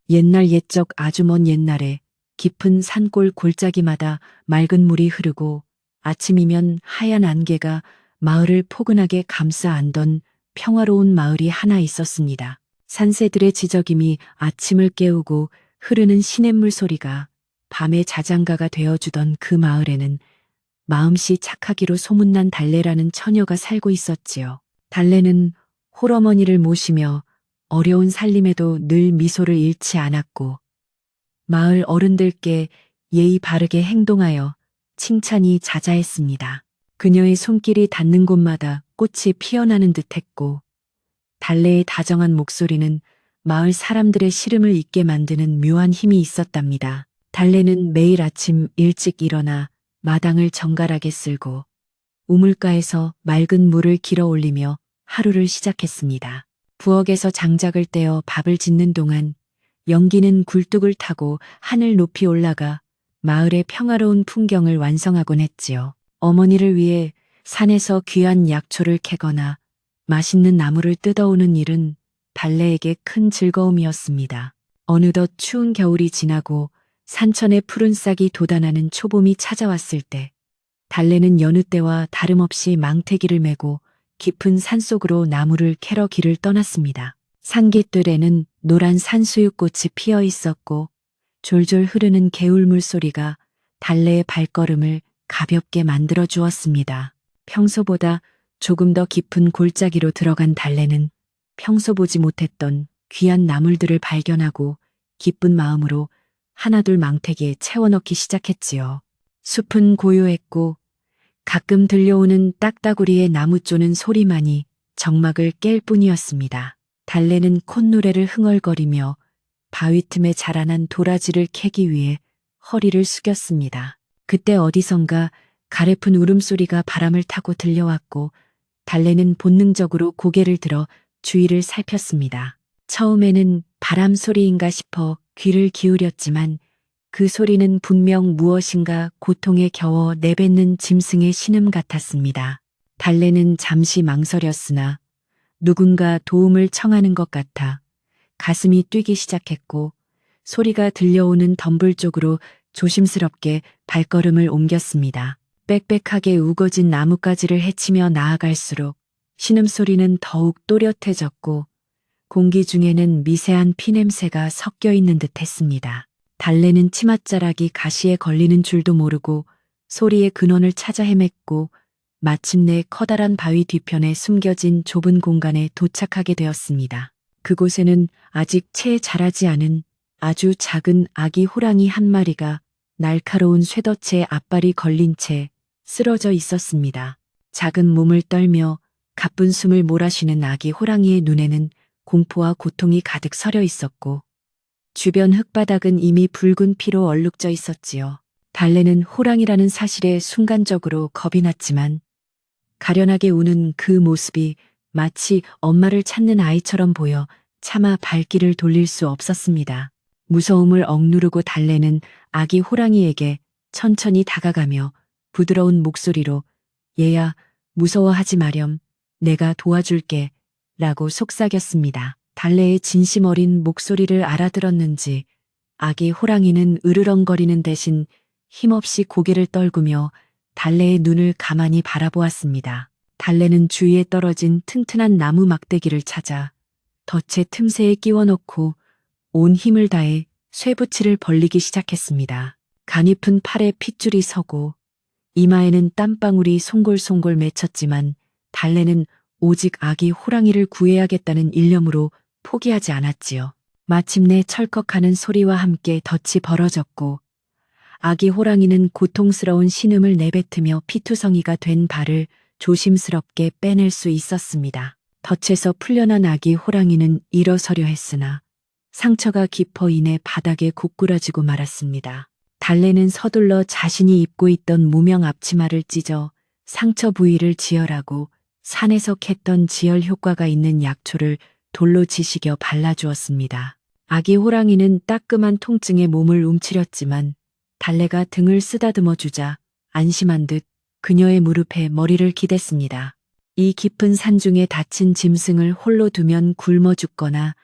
옛날 옛적 아주 먼 옛날에 깊은 산골 골짜기마다 맑은 물이 흐르고 아침이면 하얀 안개가 마을을 포근하게 감싸 안던 평화로운 마을이 하나 있었습니다. 산새들의 지저김이 아침을 깨우고 흐르는 시냇물 소리가 밤의 자장가가 되어주던 그 마을에는 마음씨 착하기로 소문난 달래라는 처녀가 살고 있었지요. 달래는 홀어머니를 모시며 어려운 살림에도 늘 미소를 잃지 않았고 마을 어른들께 예의 바르게 행동하여 칭찬이 자자했습니다. 그녀의 손길이 닿는 곳마다 꽃이 피어나는 듯했고 달래의 다정한 목소리는 마을 사람들의 시름을 잊게 만드는 묘한 힘이 있었답니다. 달래는 매일 아침 일찍 일어나 마당을 정갈하게 쓸고 우물가에서 맑은 물을 길어 올리며 하루를 시작했습니다. 부엌에서 장작을 떼어 밥을 짓는 동안 연기는 굴뚝을 타고 하늘 높이 올라가 마을의 평화로운 풍경을 완성하곤 했지요. 어머니를 위해 산에서 귀한 약초를 캐거나 맛있는 나물을 뜯어오는 일은 달래에게 큰 즐거움이었습니다. 어느덧 추운 겨울이 지나고 산천의 푸른 싹이 돋아나는 초봄이 찾아왔을 때 달래는 여느 때와 다름없이 망태기를 메고 깊은 산속으로 나무를 캐러 길을 떠났습니다. 산깃들에는 노란 산수유꽃이 피어 있었고 졸졸 흐르는 개울물 소리가 달래의 발걸음을 가볍게 만들어 주었습니다. 평소보다 조금 더 깊은 골짜기로 들어간 달래는 평소 보지 못했던 귀한 나물들을 발견하고 기쁜 마음으로 하나둘 망태기에 채워넣기 시작했지요. 숲은 고요했고 가끔 들려오는 딱따구리의 나무 쪼는 소리만이 정막을 깰 뿐이었습니다. 달래는 콧노래를 흥얼거리며 바위 틈에 자라난 도라지를 캐기 위해 허리를 숙였습니다. 그때 어디선가 가래픈 울음소리가 바람을 타고 들려왔고 달래는 본능적으로 고개를 들어 주위를 살폈습니다. 처음에는 바람 소리인가 싶어 귀를 기울였지만 그 소리는 분명 무엇인가 고통에 겨워 내뱉는 짐승의 신음 같았습니다. 달래는 잠시 망설였으나 누군가 도움을 청하는 것 같아 가슴이 뛰기 시작했고 소리가 들려오는 덤불 쪽으로 조심스럽게 발걸음을 옮겼습니다. 빽빽하게 우거진 나뭇가지를 헤치며 나아갈수록 신음소리는 더욱 또렷해졌고 공기 중에는 미세한 피냄새가 섞여 있는 듯 했습니다. 달래는 치맛자락이 가시에 걸리는 줄도 모르고 소리의 근원을 찾아 헤맸고 마침내 커다란 바위 뒤편에 숨겨진 좁은 공간에 도착하게 되었습니다. 그곳에는 아직 채 자라지 않은 아주 작은 아기 호랑이 한 마리가 날카로운 쇠덫에 앞발이 걸린 채 쓰러져 있었습니다. 작은 몸을 떨며 가쁜 숨을 몰아쉬는 아기 호랑이의 눈에는 공포와 고통이 가득 서려 있었고 주변 흙바닥은 이미 붉은 피로 얼룩져 있었지요. 달래는 호랑이라는 사실에 순간적으로 겁이 났지만 가련하게 우는 그 모습이 마치 엄마를 찾는 아이처럼 보여 차마 발길을 돌릴 수 없었습니다. 무서움을 억누르고 달래는 아기 호랑이에게 천천히 다가가며 부드러운 목소리로 얘야 무서워하지 마렴 내가 도와줄게 라고 속삭였습니다. 달래의 진심 어린 목소리를 알아들었는지 아기 호랑이는 으르렁거리는 대신 힘없이 고개를 떨구며 달래의 눈을 가만히 바라보았습니다. 달래는 주위에 떨어진 튼튼한 나무 막대기를 찾아 덫의 틈새에 끼워 넣고 온 힘을 다해 쇠붙이를 벌리기 시작했습니다. 가냘픈 팔에 핏줄이 서고 이마에는 땀방울이 송골송골 맺혔지만 달래는 오직 아기 호랑이를 구해야겠다는 일념으로 포기하지 않았지요. 마침내 철컥하는 소리와 함께 덫이 벌어졌고 아기 호랑이는 고통스러운 신음을 내뱉으며 피투성이가 된 발을 조심스럽게 빼낼 수 있었습니다. 덫에서 풀려난 아기 호랑이는 일어서려 했으나 상처가 깊어 인해 바닥에 고꾸라지고 말았습니다. 달래는 서둘러 자신이 입고 있던 무명 앞치마를 찢어 상처 부위를 지혈하고 산에서 캤던 지혈 효과가 있는 약초를 돌로 지식여 발라주었습니다. 아기 호랑이는 따끔한 통증에 몸을 움츠렸지만 달래가 등을 쓰다듬어 주자 안심한 듯 그녀의 무릎에 머리를 기댔습니다. 이 깊은 산중에 다친 짐승을 홀로 두면 굶어 죽거나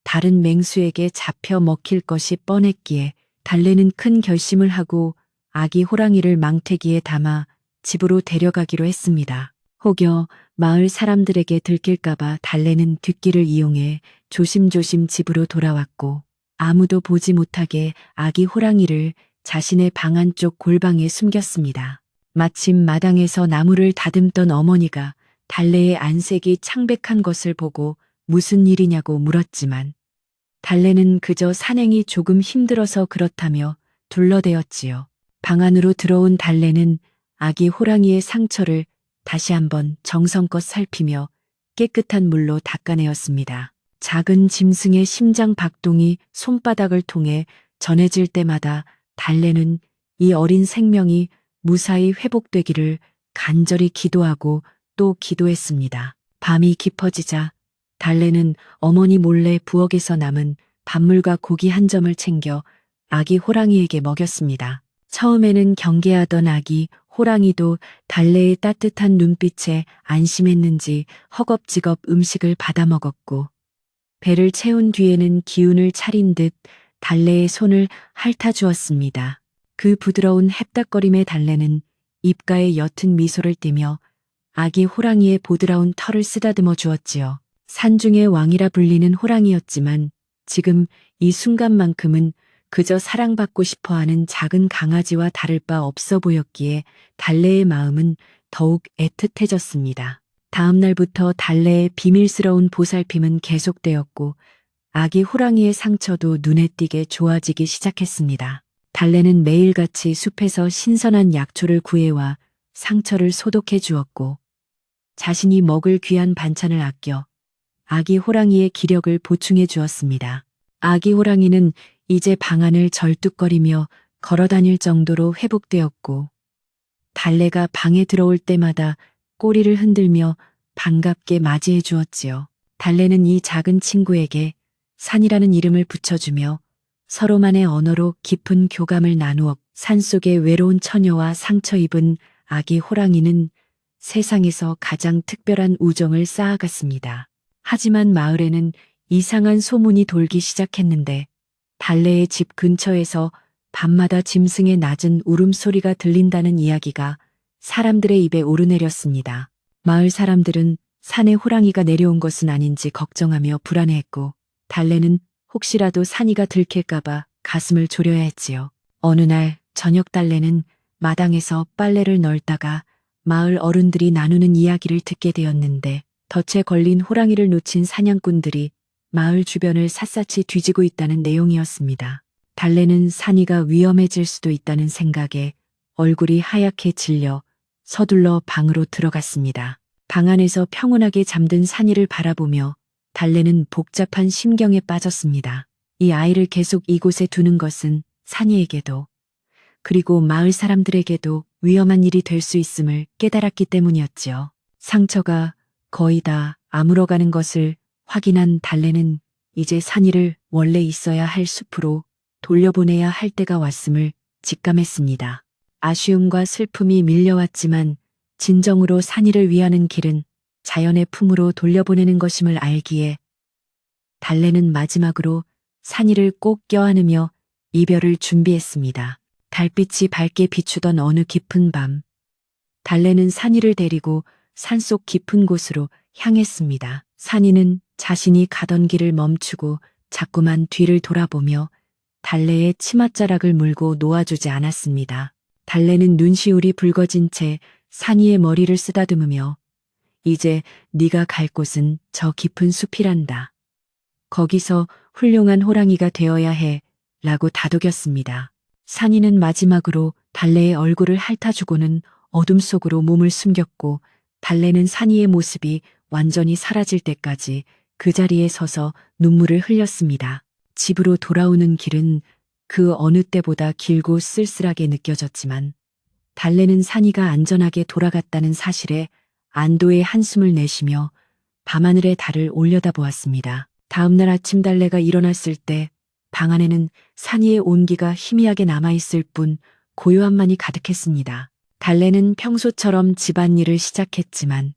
다른 맹수에게 잡혀 먹힐 것이 뻔했기에 달래는 큰 결심을 하고 아기 호랑이를 망태기에 담아 집으로 데려가기로 했습니다. 혹여 마을 사람들에게 들킬까봐 달래는 뒷길을 이용해 조심조심 집으로 돌아왔고 아무도 보지 못하게 아기 호랑이를 자신의 방 안쪽 골방에 숨겼습니다. 마침 마당에서 나무를 다듬던 어머니가 달래의 안색이 창백한 것을 보고 무슨 일이냐고 물었지만 달래는 그저 산행이 조금 힘들어서 그렇다며 둘러대었지요. 방 안으로 들어온 달래는 아기 호랑이의 상처를 다시 한번 정성껏 살피며 깨끗한 물로 닦아내었습니다. 작은 짐승의 심장 박동이 손바닥을 통해 전해질 때마다 달래는 이 어린 생명이 무사히 회복되기를 간절히 기도하고 또 기도했습니다. 밤이 깊어지자 달래는 어머니 몰래 부엌에서 남은 밥물과 고기 한 점을 챙겨 아기 호랑이에게 먹였습니다. 처음에는 경계하던 아기 호랑이도 달래의 따뜻한 눈빛에 안심했는지 허겁지겁 음식을 받아 먹었고 배를 채운 뒤에는 기운을 차린 듯 달래의 손을 핥아주었습니다. 그 부드러운 햅닥거림에 달래는 입가에 옅은 미소를 띠며 아기 호랑이의 보드라운 털을 쓰다듬어 주었지요. 산중의 왕이라 불리는 호랑이였지만 지금 이 순간만큼은 그저 사랑받고 싶어하는 작은 강아지와 다를 바 없어 보였기에 달래의 마음은 더욱 애틋해졌습니다. 다음 날부터 달래의 비밀스러운 보살핌은 계속되었고 아기 호랑이의 상처도 눈에 띄게 좋아지기 시작했습니다. 달래는 매일같이 숲에서 신선한 약초를 구해와 상처를 소독해 주었고 자신이 먹을 귀한 반찬을 아껴 아기 호랑이의 기력을 보충해 주었습니다. 아기 호랑이는 이제 방 안을 절뚝거리며 걸어다닐 정도로 회복되었고 달래가 방에 들어올 때마다 꼬리를 흔들며 반갑게 맞이해 주었지요. 달래는 이 작은 친구에게 산이라는 이름을 붙여주며 서로만의 언어로 깊은 교감을 나누어 산속의 외로운 처녀와 상처 입은 아기 호랑이는 세상에서 가장 특별한 우정을 쌓아갔습니다. 하지만 마을에는 이상한 소문이 돌기 시작했는데 달래의 집 근처에서 밤마다 짐승의 낮은 울음소리가 들린다는 이야기가 사람들의 입에 오르내렸습니다. 마을 사람들은 산에 호랑이가 내려온 것은 아닌지 걱정하며 불안해했고 달래는 혹시라도 산이가 들킬까봐 가슴을 졸여야 했지요. 어느 날 저녁 달래는 마당에서 빨래를 널다가 마을 어른들이 나누는 이야기를 듣게 되었는데 덫에 걸린 호랑이를 놓친 사냥꾼들이 마을 주변을 샅샅이 뒤지고 있다는 내용이었습니다. 달래는 산이가 위험해질 수도 있다는 생각에 얼굴이 하얗게 질려 서둘러 방으로 들어갔습니다. 방 안에서 평온하게 잠든 산이를 바라보며 달래는 복잡한 심경에 빠졌습니다. 이 아이를 계속 이곳에 두는 것은 산이에게도 그리고 마을 사람들에게도 위험한 일이 될 수 있음을 깨달았기 때문이었지요. 상처가 거의 다 아물어가는 것을 확인한 달래는 이제 산이를 원래 있어야 할 숲으로 돌려보내야 할 때가 왔음을 직감했습니다. 아쉬움과 슬픔이 밀려왔지만 진정으로 산이를 위하는 길은 자연의 품으로 돌려보내는 것임을 알기에 달래는 마지막으로 산이를 꼭 껴안으며 이별을 준비했습니다. 달빛이 밝게 비추던 어느 깊은 밤, 달래는 산이를 데리고 산속 깊은 곳으로 향했습니다. 산이는 자신이 가던 길을 멈추고 자꾸만 뒤를 돌아보며 달래의 치맛자락을 물고 놓아주지 않았습니다. 달래는 눈시울이 붉어진 채 산이의 머리를 쓰다듬으며 이제 네가 갈 곳은 저 깊은 숲이란다. 거기서 훌륭한 호랑이가 되어야 해 라고 다독였습니다. 산이는 마지막으로 달래의 얼굴을 핥아주고는 어둠 속으로 몸을 숨겼고 달래는 산이의 모습이 완전히 사라질 때까지 그 자리에 서서 눈물을 흘렸습니다. 집으로 돌아오는 길은 그 어느 때보다 길고 쓸쓸하게 느껴졌지만 달래는 산이가 안전하게 돌아갔다는 사실에 안도의 한숨을 내쉬며 밤하늘의 달을 올려다보았습니다. 다음날 아침 달래가 일어났을 때 방 안에는 산이의 온기가 희미하게 남아있을 뿐 고요함만이 가득했습니다. 달래는 평소처럼 집안일을 시작했지만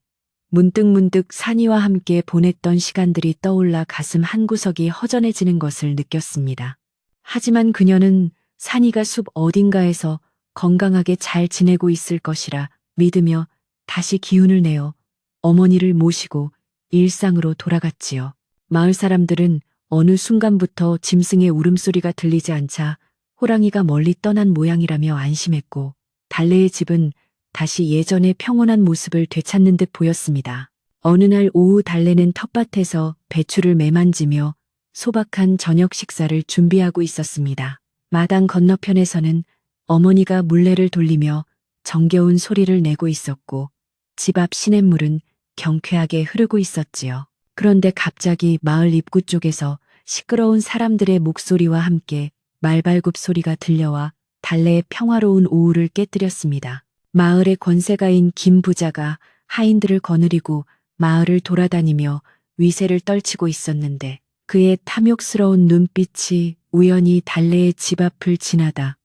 문득문득 산이와 함께 보냈던 시간들이 떠올라 가슴 한구석이 허전해지는 것을 느꼈습니다. 하지만 그녀는 산이가 숲 어딘가에서 건강하게 잘 지내고 있을 것이라 믿으며 다시 기운을 내어 어머니를 모시고 일상으로 돌아갔지요. 마을 사람들은 어느 순간부터 짐승의 울음소리가 들리지 않자 호랑이가 멀리 떠난 모양이라며 안심했고, 달래의 집은 다시 예전의 평온한 모습을 되찾는 듯 보였습니다. 어느 날 오후 달래는 텃밭에서 배추를 매만지며 소박한 저녁 식사를 준비하고 있었습니다. 마당 건너편에서는 어머니가 물레를 돌리며 정겨운 소리를 내고 있었고, 집 앞 시냇물은 경쾌하게 흐르고 있었지요. 그런데 갑자기 마을 입구 쪽에서 시끄러운 사람들의 목소리와 함께 말발굽 소리가 들려와 달래의 평화로운 오후를 깨뜨렸습니다. 마을의 권세가인 김 부자가 하인들을 거느리고 마을을 돌아다니며 위세를 떨치고 있었는데, 그의 탐욕스러운 눈빛이 우연히 달래의 집 앞을 지나다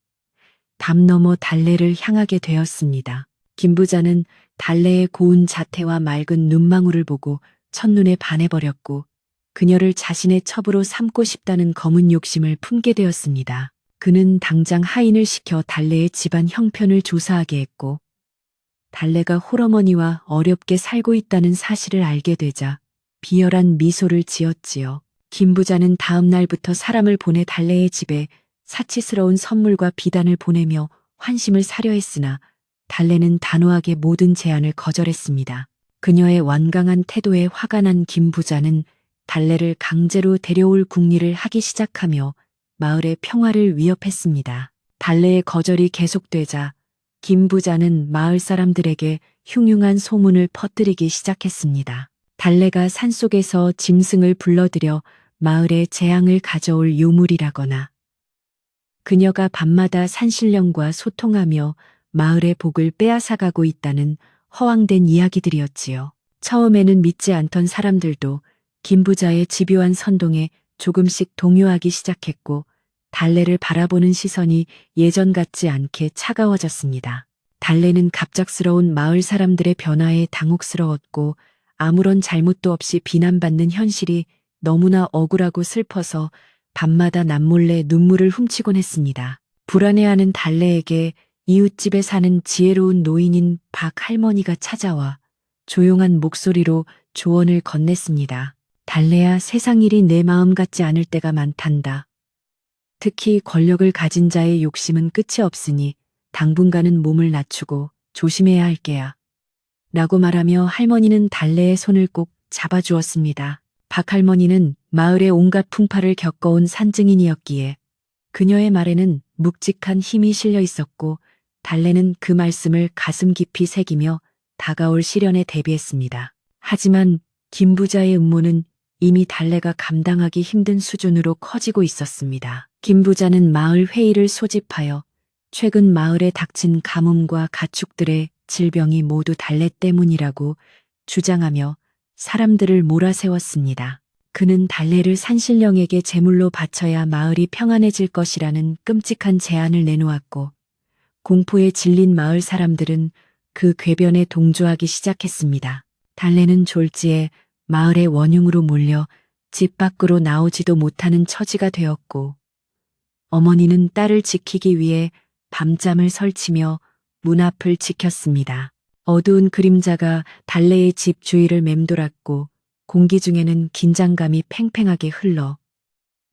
담 너머 달래를 향하게 되었습니다. 김 부자는 달래의 고운 자태와 맑은 눈망울을 보고 첫눈에 반해버렸고, 그녀를 자신의 첩으로 삼고 싶다는 검은 욕심을 품게 되었습니다. 그는 당장 하인을 시켜 달래의 집안 형편을 조사하게 했고, 달래가 홀어머니와 어렵게 살고 있다는 사실을 알게 되자 비열한 미소를 지었지요. 김 부자는 다음 날부터 사람을 보내 달래의 집에 사치스러운 선물과 비단을 보내며 환심을 사려 했으나 달래는 단호하게 모든 제안을 거절했습니다. 그녀의 완강한 태도에 화가 난 김 부자는 달래를 강제로 데려올 궁리를 하기 시작하며 마을의 평화를 위협했습니다. 달래의 거절이 계속되자 김 부자는 마을 사람들에게 흉흉한 소문을 퍼뜨리기 시작했습니다. 달래가 산속에서 짐승을 불러들여 마을에 재앙을 가져올 요물이라거나, 그녀가 밤마다 산신령과 소통하며 마을의 복을 빼앗아가고 있다는 허황된 이야기들이었지요. 처음에는 믿지 않던 사람들도 김 부자의 집요한 선동에 조금씩 동요하기 시작했고, 달래를 바라보는 시선이 예전 같지 않게 차가워졌습니다. 달래는 갑작스러운 마을 사람들의 변화에 당혹스러웠고, 아무런 잘못도 없이 비난받는 현실이 너무나 억울하고 슬퍼서 밤마다 남몰래 눈물을 훔치곤 했습니다. 불안해하는 달래에게 이웃집에 사는 지혜로운 노인인 박 할머니가 찾아와 조용한 목소리로 조언을 건넸습니다. 달래야, 세상 일이 내 마음 같지 않을 때가 많단다. 특히 권력을 가진 자의 욕심은 끝이 없으니 당분간은 몸을 낮추고 조심해야 할 게야. 라고 말하며 할머니는 달래의 손을 꼭 잡아주었습니다. 박 할머니는 마을의 온갖 풍파를 겪어온 산증인이었기에 그녀의 말에는 묵직한 힘이 실려 있었고, 달래는 그 말씀을 가슴 깊이 새기며 다가올 시련에 대비했습니다. 하지만 김 부자의 음모는 이미 달래가 감당하기 힘든 수준으로 커지고 있었습니다. 김 부자는 마을 회의를 소집하여 최근 마을에 닥친 가뭄과 가축들의 질병이 모두 달래 때문이라고 주장하며 사람들을 몰아세웠습니다. 그는 달래를 산신령에게 제물로 바쳐야 마을이 평안해질 것이라는 끔찍한 제안을 내놓았고, 공포에 질린 마을 사람들은 그 궤변에 동조하기 시작했습니다. 달래는 졸지에 마을의 원흉으로 몰려 집 밖으로 나오지도 못하는 처지가 되었고, 어머니는 딸을 지키기 위해 밤잠을 설치며 문 앞을 지켰습니다. 어두운 그림자가 달래의 집 주위를 맴돌았고, 공기 중에는 긴장감이 팽팽하게 흘러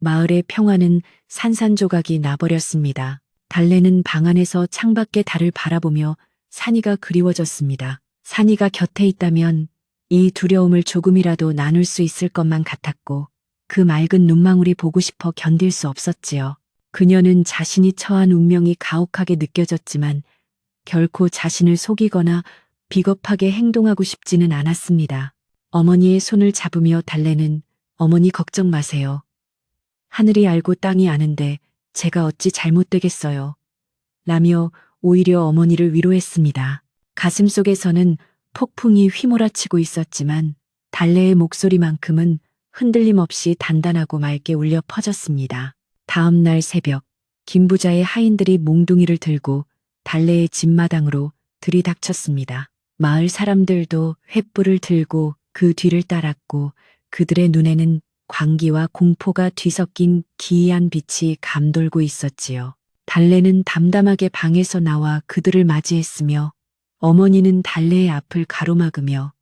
마을의 평화는 산산조각이 나버렸습니다. 달래는 방 안에서 창밖의 달을 바라보며 산이가 그리워졌습니다. 산이가 곁에 있다면 이 두려움을 조금이라도 나눌 수 있을 것만 같았고, 그 맑은 눈망울이 보고 싶어 견딜 수 없었지요. 그녀는 자신이 처한 운명이 가혹하게 느껴졌지만 결코 자신을 속이거나 비겁하게 행동하고 싶지는 않았습니다. 어머니의 손을 잡으며 달래는 어머니 걱정 마세요. 하늘이 알고 땅이 아는데 제가 어찌 잘못되겠어요. 라며 오히려 어머니를 위로했습니다. 가슴속에서는 폭풍이 휘몰아치고 있었지만 달래의 목소리만큼은 흔들림 없이 단단하고 맑게 울려 퍼졌습니다. 다음 날 새벽, 김 부자의 하인들이 몽둥이를 들고 달래의 집마당으로 들이닥쳤습니다. 마을 사람들도 횃불을 들고 그 뒤를 따랐고 그들의 눈에는 광기와 공포가 뒤섞인 기이한 빛이 감돌고 있었지요. 달래는 담담하게 방에서 나와 그들을 맞이했으며 어머니는 달래의 앞을 가로막으며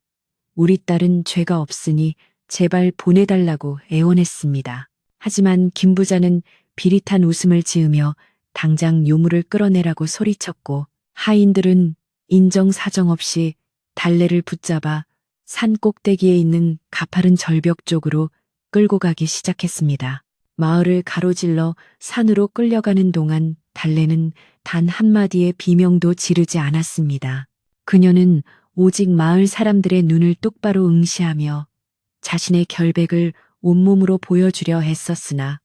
우리 딸은 죄가 없으니 제발 보내달라고 애원했습니다. 하지만 김 부자는 비릿한 웃음을 지으며 당장 요물을 끌어내라고 소리쳤고 하인들은 인정사정 없이 달래를 붙잡아 산 꼭대기에 있는 가파른 절벽 쪽으로 끌고 가기 시작했습니다. 마을을 가로질러 산으로 끌려가는 동안 달래는 단 한마디의 비명도 지르지 않았습니다. 그녀는 오직 마을 사람들의 눈을 똑바로 응시하며 자신의 결백을 온몸으로 보여주려 했었으나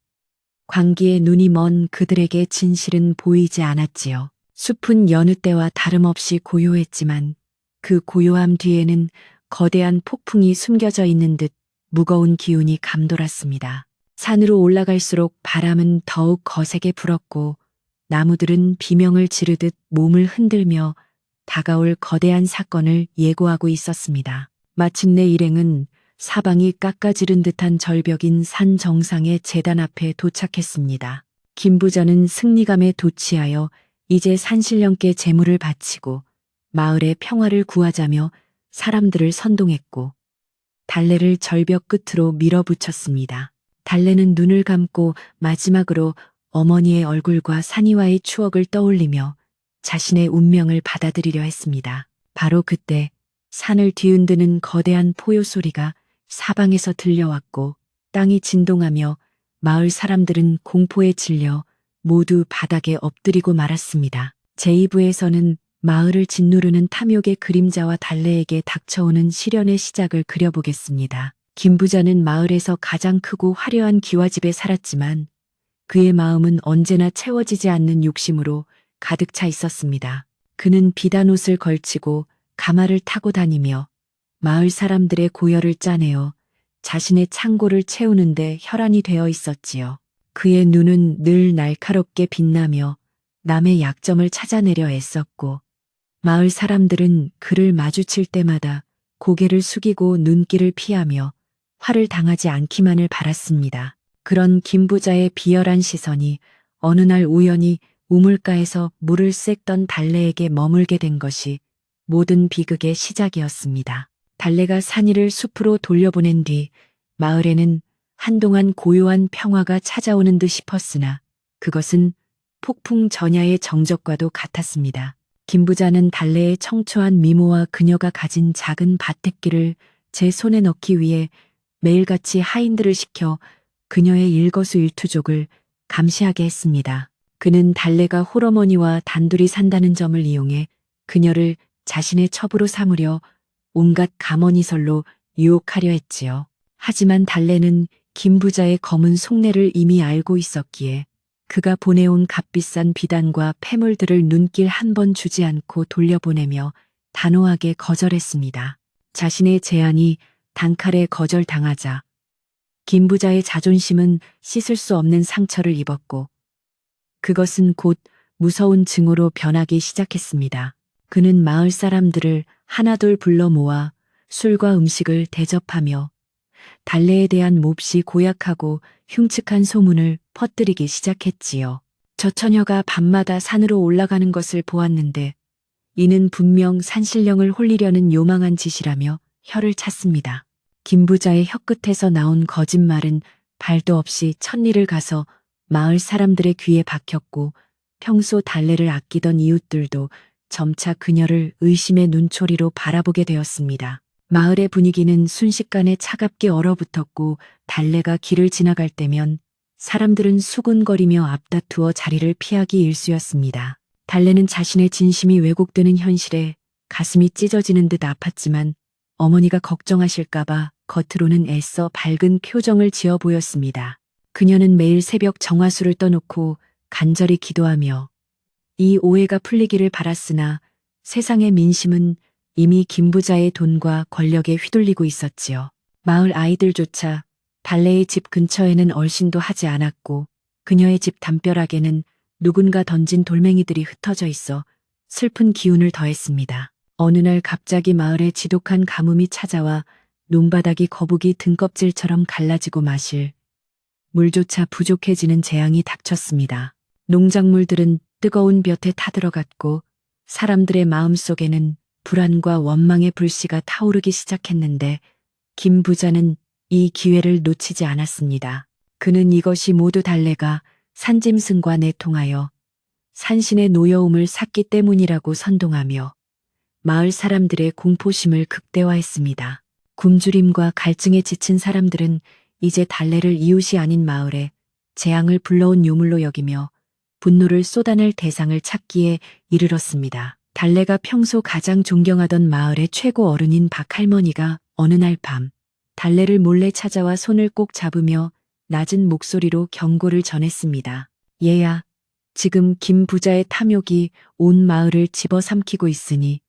광기에 눈이 먼 그들에게 진실은 보이지 않았지요. 숲은 여느 때와 다름없이 고요했지만 그 고요함 뒤에는 거대한 폭풍이 숨겨져 있는 듯 무거운 기운이 감돌았습니다. 산으로 올라갈수록 바람은 더욱 거세게 불었고 나무들은 비명을 지르듯 몸을 흔들며 다가올 거대한 사건을 예고하고 있었습니다. 마침내 일행은 사방이 깎아지른 듯한 절벽인 산 정상의 제단 앞에 도착했습니다. 김 부자는 승리감에 도취하여 이제 산신령께 제물을 바치고 마을의 평화를 구하자며 사람들을 선동했고 달래를 절벽 끝으로 밀어붙였습니다. 달래는 눈을 감고 마지막으로 어머니의 얼굴과 산이와의 추억을 떠올리며 자신의 운명을 받아들이려 했습니다. 바로 그때 산을 뒤흔드는 거대한 포효 소리가 사방에서 들려왔고 땅이 진동하며 마을 사람들은 공포에 질려 모두 바닥에 엎드리고 말았습니다. 제2부에서는 마을을 짓누르는 탐욕의 그림자와 달래에게 닥쳐오는 시련의 시작을 그려보겠습니다. 김 부자는 마을에서 가장 크고 화려한 기와집에 살았지만 그의 마음은 언제나 채워지지 않는 욕심으로 가득 차 있었습니다. 그는 비단 옷을 걸치고 가마를 타고 다니며 마을 사람들의 고열을 짜내어 자신의 창고를 채우는데 혈안이 되어 있었지요. 그의 눈은 늘 날카롭게 빛나며 남의 약점을 찾아내려 애썼고 마을 사람들은 그를 마주칠 때마다 고개를 숙이고 눈길을 피하며 화를 당하지 않기만을 바랐습니다. 그런 김 부자의 비열한 시선이 어느 날 우연히 우물가에서 물을 쐐던 달래에게 머물게 된 것이 모든 비극의 시작이었습니다. 달래가 산이를 숲으로 돌려보낸 뒤 마을에는 한동안 고요한 평화가 찾아오는 듯 싶었으나 그것은 폭풍 전야의 정적과도 같았습니다. 김 부자는 달래의 청초한 미모와 그녀가 가진 작은 밭햅기를 제 손에 넣기 위해 매일같이 하인들을 시켜 그녀의 일거수일투족을 감시하게 했습니다. 그는 달래가 홀어머니와 단둘이 산다는 점을 이용해 그녀를 자신의 첩으로 삼으려 온갖 감언이설로 유혹하려 했지요. 하지만 달래는 김 부자의 검은 속내를 이미 알고 있었기에 그가 보내온 값비싼 비단과 폐물들을 눈길 한 번 주지 않고 돌려보내며 단호하게 거절했습니다. 자신의 제안이 단칼에 거절당하자 김 부자의 자존심은 씻을 수 없는 상처를 입었고 그것은 곧 무서운 증오로 변하기 시작했습니다. 그는 마을 사람들을 하나둘 불러 모아 술과 음식을 대접하며 달래에 대한 몹시 고약하고 흉측한 소문을 퍼뜨리기 시작했지요. 저 처녀가 밤마다 산으로 올라가는 것을 보았는데 이는 분명 산신령을 홀리려는 요망한 짓이라며 혀를 찼습니다. 김 부자의 혀끝에서 나온 거짓말은 발도 없이 천리를 가서 마을 사람들의 귀에 박혔고 평소 달래를 아끼던 이웃들도 점차 그녀를 의심의 눈초리로 바라보게 되었습니다. 마을의 분위기는 순식간에 차갑게 얼어붙었고 달래가 길을 지나갈 때면 사람들은 수군거리며 앞다투어 자리를 피하기 일쑤였습니다. 달래는 자신의 진심이 왜곡되는 현실에 가슴이 찢어지는 듯 아팠지만 어머니가 걱정하실까봐 겉으로는 애써 밝은 표정을 지어 보였습니다. 그녀는 매일 새벽 정화수를 떠놓고 간절히 기도하며 이 오해가 풀리기를 바랐으나 세상의 민심은 이미 김 부자의 돈과 권력에 휘둘리고 있었지요. 마을 아이들조차 달래의 집 근처에는 얼씬도 하지 않았고 그녀의 집 담벼락에는 누군가 던진 돌멩이들이 흩어져 있어 슬픈 기운을 더했습니다. 어느 날 갑자기 마을에 지독한 가뭄이 찾아와 논바닥이 거북이 등껍질처럼 갈라지고 마실 물조차 부족해지는 재앙이 닥쳤습니다. 농작물들은 뜨거운 볕에 타들어갔고 사람들의 마음속에는 불안과 원망의 불씨가 타오르기 시작했는데 김 부자는 이 기회를 놓치지 않았습니다. 그는 이것이 모두 달래가 산짐승과 내통하여 산신의 노여움을 샀기 때문이라고 선동하며 마을 사람들의 공포심을 극대화했습니다. 굶주림과 갈증에 지친 사람들은 이제 달래를 이웃이 아닌 마을에 재앙을 불러온 요물로 여기며 분노를 쏟아낼 대상을 찾기에 이르렀습니다. 달래가 평소 가장 존경하던 마을의 최고 어른인 박할머니가 어느 날 밤 달래를 몰래 찾아와 손을 꼭 잡으며 낮은 목소리로 경고를 전했습니다. 얘야, 지금 김 부자의 탐욕이 온 마을을 집어삼키고 있으니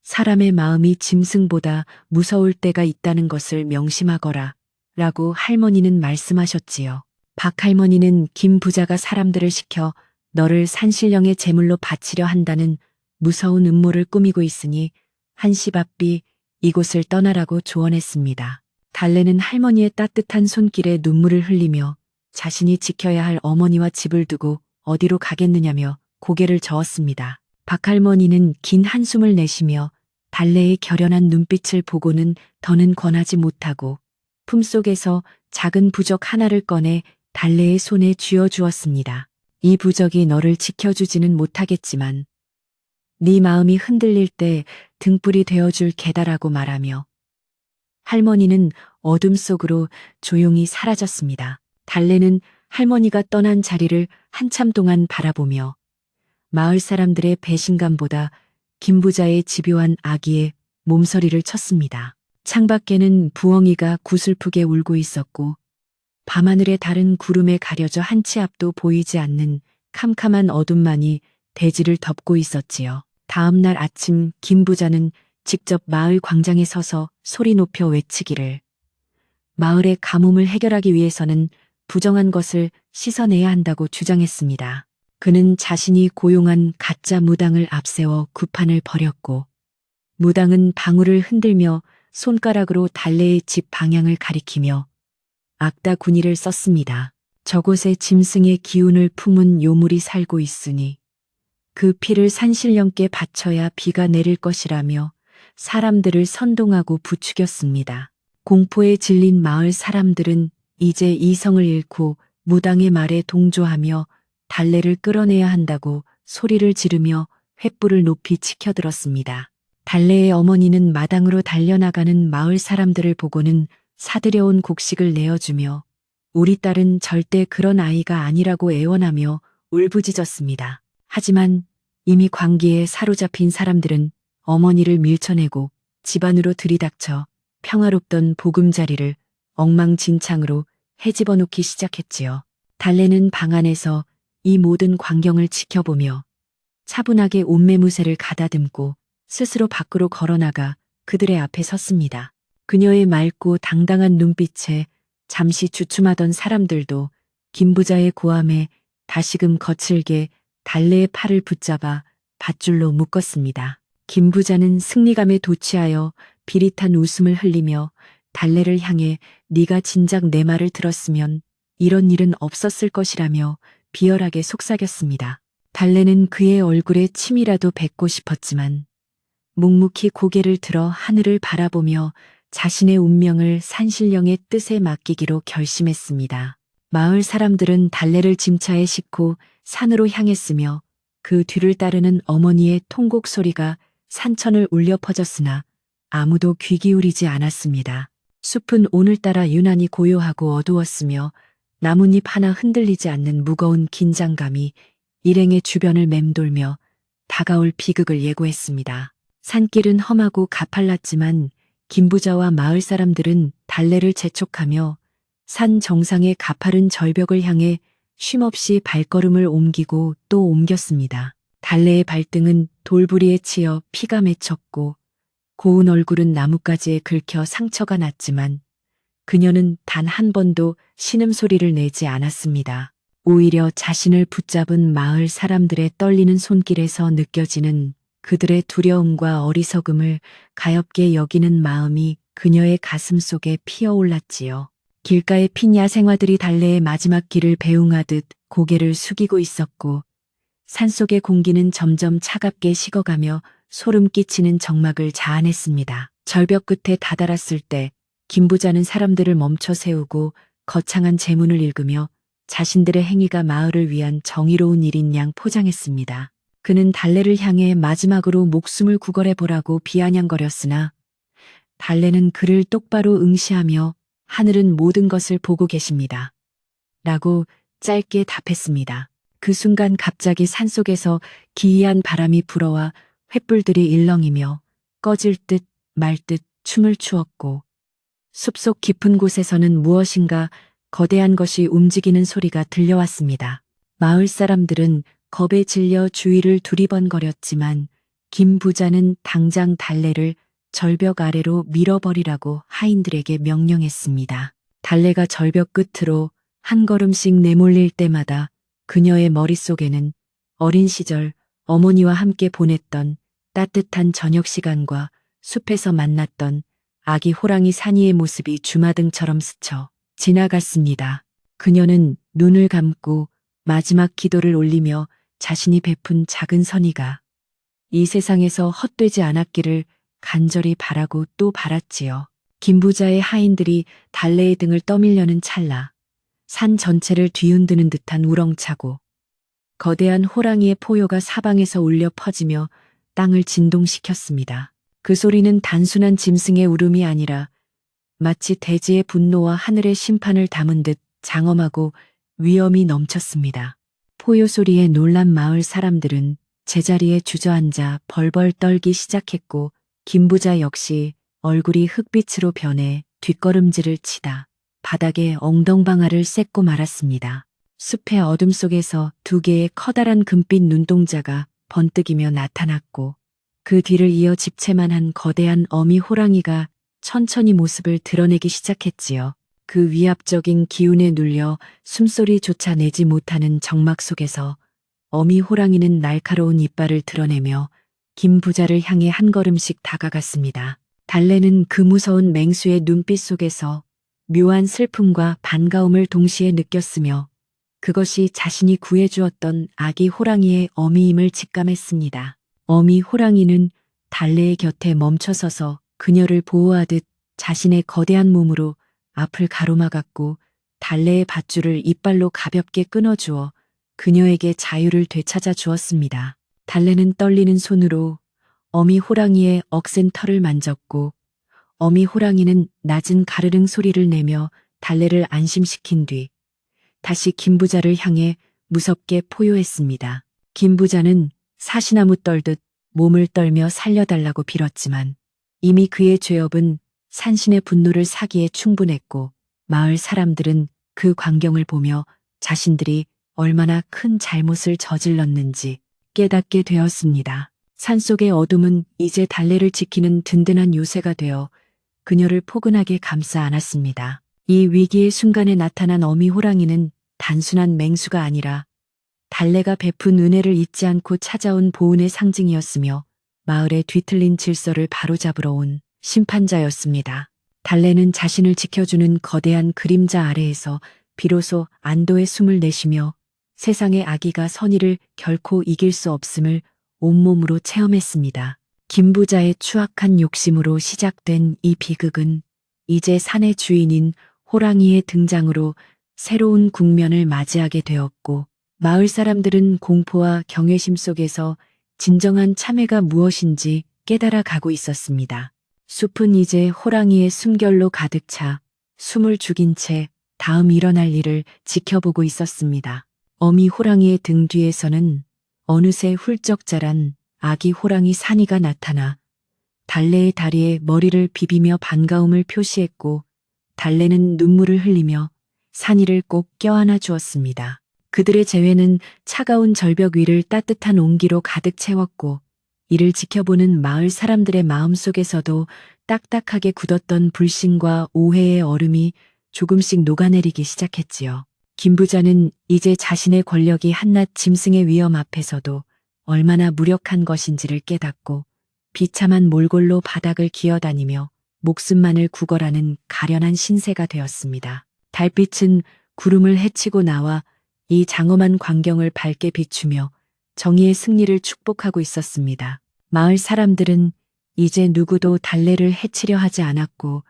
사람의 마음이 짐승보다 무서울 때가 있다는 것을 명심하거라 라고 할머니는 말씀하셨지요. 박할머니는 김 부자가 사람들을 시켜 너를 산신령의 제물로 바치려 한다는 무서운 음모를 꾸미고 있으니 한시바삐 이곳을 떠나라고 조언했습니다. 달래는 할머니의 따뜻한 손길에 눈물을 흘리며 자신이 지켜야 할 어머니와 집을 두고 어디로 가겠느냐며 고개를 저었습니다. 박할머니는 긴 한숨을 내쉬며 달래의 결연한 눈빛을 보고는 더는 권하지 못하고 품속에서 작은 부적 하나를 꺼내 달래의 손에 쥐어주었습니다. 이 부적이 너를 지켜주지는 못하겠지만 네 마음이 흔들릴 때 등불이 되어줄 개다라고 말하며 할머니는 어둠 속으로 조용히 사라졌습니다. 달래는 할머니가 떠난 자리를 한참 동안 바라보며 마을 사람들의 배신감보다 김 부자의 집요한 악의에 몸서리를 쳤습니다. 창밖에는 부엉이가 구슬프게 울고 있었고 밤하늘의 달은 구름에 가려져 한 치 앞도 보이지 않는 캄캄한 어둠만이 대지를 덮고 있었지요. 다음 날 아침 김 부자는 직접 마을 광장에 서서 소리 높여 외치기를 마을의 가뭄을 해결하기 위해서는 부정한 것을 씻어내야 한다고 주장했습니다. 그는 자신이 고용한 가짜 무당을 앞세워 구판을 벌였고 무당은 방울을 흔들며 손가락으로 달래의 집 방향을 가리키며 악다구니를 썼습니다. 저곳에 짐승의 기운을 품은 요물이 살고 있으니 그 피를 산신령께 바쳐야 비가 내릴 것이라며 사람들을 선동하고 부추겼습니다. 공포에 질린 마을 사람들은 이제 이성을 잃고 무당의 말에 동조하며 달래를 끌어내야 한다고 소리를 지르며 횃불을 높이 치켜들었습니다. 달래의 어머니는 마당으로 달려나가는 마을 사람들을 보고는 사들여온 곡식을 내어주며 우리 딸은 절대 그런 아이가 아니라고 애원하며 울부짖었습니다. 하지만 이미 광기에 사로잡힌 사람들은 어머니를 밀쳐내고 집 안으로 들이닥쳐 평화롭던 보금자리를 엉망진창으로 헤집어 놓기 시작했지요. 달래는 방 안에서 이 모든 광경을 지켜보며 차분하게 옷매무새를 가다듬고 스스로 밖으로 걸어나가 그들의 앞에 섰습니다. 그녀의 맑고 당당한 눈빛에 잠시 주춤하던 사람들도 김 부자의 고함에 다시금 거칠게 달래의 팔을 붙잡아 밧줄로 묶었습니다. 김 부자는 승리감에 도취하여 비릿한 웃음을 흘리며 달래를 향해 네가 진작 내 말을 들었으면 이런 일은 없었을 것이라며 비열하게 속삭였습니다. 달래는 그의 얼굴에 침이라도 뱉고 싶었지만 묵묵히 고개를 들어 하늘을 바라보며 자신의 운명을 산신령의 뜻에 맡기기로 결심했습니다. 마을 사람들은 달래를 짐차에 싣고 산으로 향했으며 그 뒤를 따르는 어머니의 통곡 소리가 산천을 울려 퍼졌으나 아무도 귀 기울이지 않았습니다. 숲은 오늘따라 유난히 고요하고 어두웠으며 나뭇잎 하나 흔들리지 않는 무거운 긴장감이 일행의 주변을 맴돌며 다가올 비극을 예고했습니다. 산길은 험하고 가팔랐지만 김부자와 마을 사람들은 달래를 재촉하며 산 정상의 가파른 절벽을 향해 쉼없이 발걸음을 옮기고 또 옮겼습니다. 달래의 발등은 돌부리에 치여 피가 맺혔고 고운 얼굴은 나뭇가지에 긁혀 상처가 났지만 그녀는 단 한 번도 신음소리를 내지 않았습니다. 오히려 자신을 붙잡은 마을 사람들의 떨리는 손길에서 느껴지는 그들의 두려움과 어리석음을 가엾게 여기는 마음이 그녀의 가슴 속에 피어올랐지요. 길가에 핀 야생화들이 달래의 마지막 길을 배웅하듯 고개를 숙이고 있었고 산속의 공기는 점점 차갑게 식어가며 소름 끼치는 적막을 자아냈습니다. 절벽 끝에 다다랐을 때 김부자는 사람들을 멈춰 세우고 거창한 제문을 읽으며 자신들의 행위가 마을을 위한 정의로운 일인 양 포장했습니다. 그는 달래를 향해 마지막으로 목숨을 구걸해 보라고 비아냥거렸으나 달래는 그를 똑바로 응시하며 하늘은 모든 것을 보고 계십니다. 라고 짧게 답했습니다. 그 순간 갑자기 산속에서 기이한 바람이 불어와 횃불들이 일렁이며 꺼질 듯 말 듯 춤을 추었고 숲속 깊은 곳에서는 무엇인가 거대한 것이 움직이는 소리가 들려왔습니다. 마을 사람들은 겁에 질려 주위를 두리번거렸지만 김 부자는 당장 달래를 절벽 아래로 밀어버리라고 하인들에게 명령했습니다. 달래가 절벽 끝으로 한 걸음씩 내몰릴 때마다 그녀의 머릿속에는 어린 시절 어머니와 함께 보냈던 따뜻한 저녁 시간과 숲에서 만났던 아기 호랑이 산이의 모습이 주마등처럼 스쳐 지나갔습니다. 그녀는 눈을 감고 마지막 기도를 올리며 자신이 베푼 작은 선의가 이 세상에서 헛되지 않았기를 간절히 바라고 또 바랐지요. 김부자의 하인들이 달래의 등을 떠밀려는 찰나 산 전체를 뒤흔드는 듯한 우렁차고 거대한 호랑이의 포효가 사방에서 울려 퍼지며 땅을 진동시켰습니다. 그 소리는 단순한 짐승의 울음이 아니라 마치 대지의 분노와 하늘의 심판을 담은 듯 장엄하고 위엄이 넘쳤습니다. 포효 소리에 놀란 마을 사람들은 제자리에 주저앉아 벌벌 떨기 시작했고 김부자 역시 얼굴이 흙빛으로 변해 뒷걸음질을 치다 바닥에 엉덩방아를 쐐고 말았습니다. 숲의 어둠 속에서 두 개의 커다란 금빛 눈동자가 번뜩이며 나타났고 그 뒤를 이어 집채만한 거대한 어미 호랑이가 천천히 모습을 드러내기 시작했지요. 그 위압적인 기운에 눌려 숨소리조차 내지 못하는 적막 속에서 어미 호랑이는 날카로운 이빨을 드러내며 김 부자를 향해 한 걸음씩 다가갔습니다. 달래는 그 무서운 맹수의 눈빛 속에서 묘한 슬픔과 반가움을 동시에 느꼈으며 그것이 자신이 구해주었던 아기 호랑이의 어미임을 직감했습니다. 어미 호랑이는 달래의 곁에 멈춰서서 그녀를 보호하듯 자신의 거대한 몸으로 앞을 가로막았고 달래의 밧줄을 이빨로 가볍게 끊어주어 그녀에게 자유를 되찾아 주었습니다. 달래는 떨리는 손으로 어미 호랑이의 억센 털을 만졌고 어미 호랑이는 낮은 가르릉 소리를 내며 달래를 안심시킨 뒤 다시 김부자를 향해 무섭게 포효했습니다. 김부자는 사시나무 떨듯 몸을 떨며 살려달라고 빌었지만 이미 그의 죄업은 산신의 분노를 사기에 충분했고 마을 사람들은 그 광경을 보며 자신들이 얼마나 큰 잘못을 저질렀는지 깨닫게 되었습니다. 산속의 어둠은 이제 달래를 지키는 든든한 요새가 되어 그녀를 포근하게 감싸 안았습니다. 이 위기의 순간에 나타난 어미 호랑이는 단순한 맹수가 아니라 달래가 베푼 은혜를 잊지 않고 찾아온 보은의 상징이었으며 마을의 뒤틀린 질서를 바로잡으러 온 심판자였습니다. 달래는 자신을 지켜주는 거대한 그림자 아래에서 비로소 안도의 숨을 내쉬며 세상의 악의가 선의를 결코 이길 수 없음을 온몸으로 체험했습니다. 김부자의 추악한 욕심으로 시작된 이 비극은 이제 산의 주인인 호랑이의 등장으로 새로운 국면을 맞이하게 되었고 마을 사람들은 공포와 경외심 속에서 진정한 참회가 무엇인지 깨달아 가고 있었습니다. 숲은 이제 호랑이의 숨결로 가득 차 숨을 죽인 채 다음 일어날 일을 지켜보고 있었습니다. 어미 호랑이의 등 뒤에서는 어느새 훌쩍 자란 아기 호랑이 산이가 나타나 달래의 다리에 머리를 비비며 반가움을 표시했고 달래는 눈물을 흘리며 산이를 꼭 껴안아 주었습니다. 그들의 재회는 차가운 절벽 위를 따뜻한 온기로 가득 채웠고 이를 지켜보는 마을 사람들의 마음속에서도 딱딱하게 굳었던 불신과 오해의 얼음이 조금씩 녹아내리기 시작했지요. 김부자는 이제 자신의 권력이 한낱 짐승의 위험 앞에서도 얼마나 무력한 것인지를 깨닫고 비참한 몰골로 바닥을 기어다니며 목숨만을 구걸하는 가련한 신세가 되었습니다. 달빛은 구름을 헤치고 나와 이 장엄한 광경을 밝게 비추며 정의의 승리를 축복하고 있었습니다. 마을 사람들은 이제 누구도 달래를 해치려 하지 않았고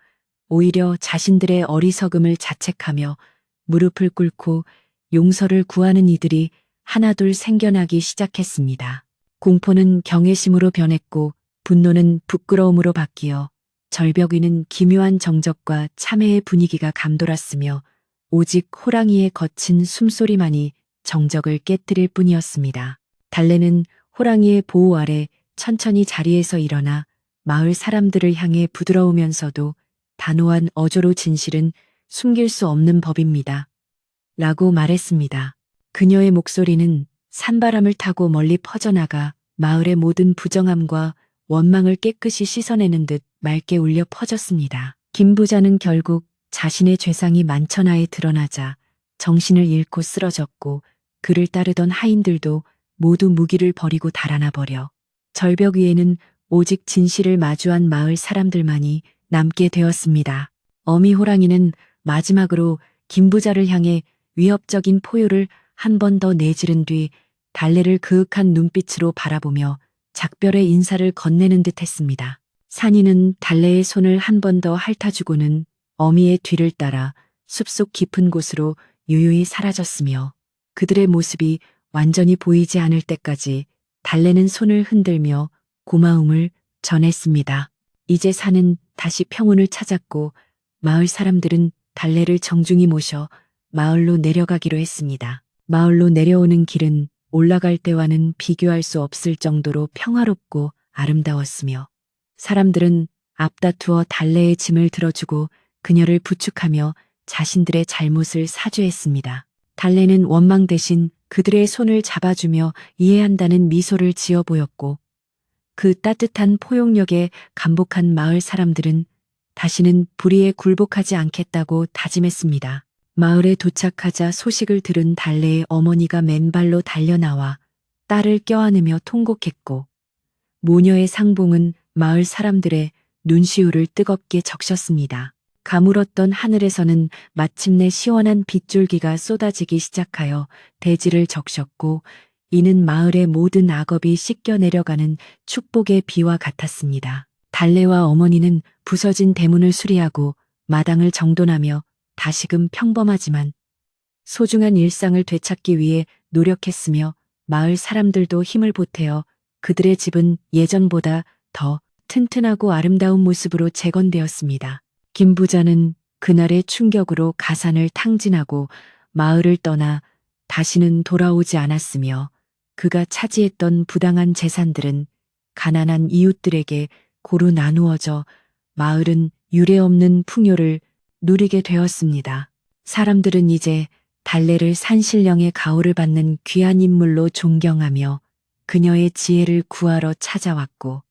오히려 자신들의 어리석음을 자책하며 무릎을 꿇고 용서를 구하는 이들이 하나둘 생겨나기 시작했습니다. 공포는 경외심으로 변했고 분노는 부끄러움으로 바뀌어 절벽 위는 기묘한 정적과 참회의 분위기가 감돌았으며 오직 호랑이의 거친 숨소리만이 정적을 깨뜨릴 뿐이었습니다. 달래는 호랑이의 보호 아래 천천히 자리에서 일어나 마을 사람들을 향해 부드러우면서도 단호한 어조로 진실은 숨길 수 없는 법입니다. 라고 말했습니다. 그녀의 목소리는 산바람을 타고 멀리 퍼져나가 마을의 모든 부정함과 원망을 깨끗이 씻어내는 듯 맑게 울려 퍼졌습니다. 김 부자는 결국 자신의 죄상이 만천하에 드러나자 정신을 잃고 쓰러졌고 그를 따르던 하인들도 모두 무기를 버리고 달아나 버려 절벽 위에는 오직 진실을 마주한 마을 사람들만이 남게 되었습니다. 어미 호랑이는 마지막으로 김 부자를 향해 위협적인 포효를 한 번 더 내지른 뒤 달래를 그윽한 눈빛으로 바라보며 작별의 인사를 건네는 듯 했습니다. 산이는 달래의 손을 한 번 더 핥아주고는 어미의 뒤를 따라 숲속 깊은 곳으로 유유히 사라졌으며 그들의 모습이 완전히 보이지 않을 때까지 달래는 손을 흔들며 고마움을 전했습니다. 이제 산은 다시 평온을 찾았고 마을 사람들은 달래를 정중히 모셔 마을로 내려가기로 했습니다. 마을로 내려오는 길은 올라갈 때와는 비교할 수 없을 정도로 평화롭고 아름다웠으며 사람들은 앞다투어 달래의 짐을 들어주고 그녀를 부축하며 자신들의 잘못을 사죄했습니다. 달래는 원망 대신 그들의 손을 잡아주며 이해한다는 미소를 지어 보였고 그 따뜻한 포용력에 감복한 마을 사람들은 다시는 불의에 굴복하지 않겠다고 다짐했습니다. 마을에 도착하자 소식을 들은 달래의 어머니가 맨발로 달려나와 딸을 껴안으며 통곡했고 모녀의 상봉은 마을 사람들의 눈시울을 뜨겁게 적셨습니다. 가물었던 하늘에서는 마침내 시원한 빗줄기가 쏟아지기 시작하여 대지를 적셨고 이는 마을의 모든 악업이 씻겨 내려가는 축복의 비와 같았습니다. 달래와 어머니는 부서진 대문을 수리하고 마당을 정돈하며 다시금 평범하지만 소중한 일상을 되찾기 위해 노력했으며 마을 사람들도 힘을 보태어 그들의 집은 예전보다 더 튼튼하고 아름다운 모습으로 재건되었습니다. 김 부자는 그날의 충격으로 가산을 탕진하고 마을을 떠나 다시는 돌아오지 않았으며 그가 차지했던 부당한 재산들은 가난한 이웃들에게 고루 나누어져 마을은 유례없는 풍요를 누리게 되었습니다. 사람들은 이제 달래를 산신령의 가호를 받는 귀한 인물로 존경하며 그녀의 지혜를 구하러 찾아왔고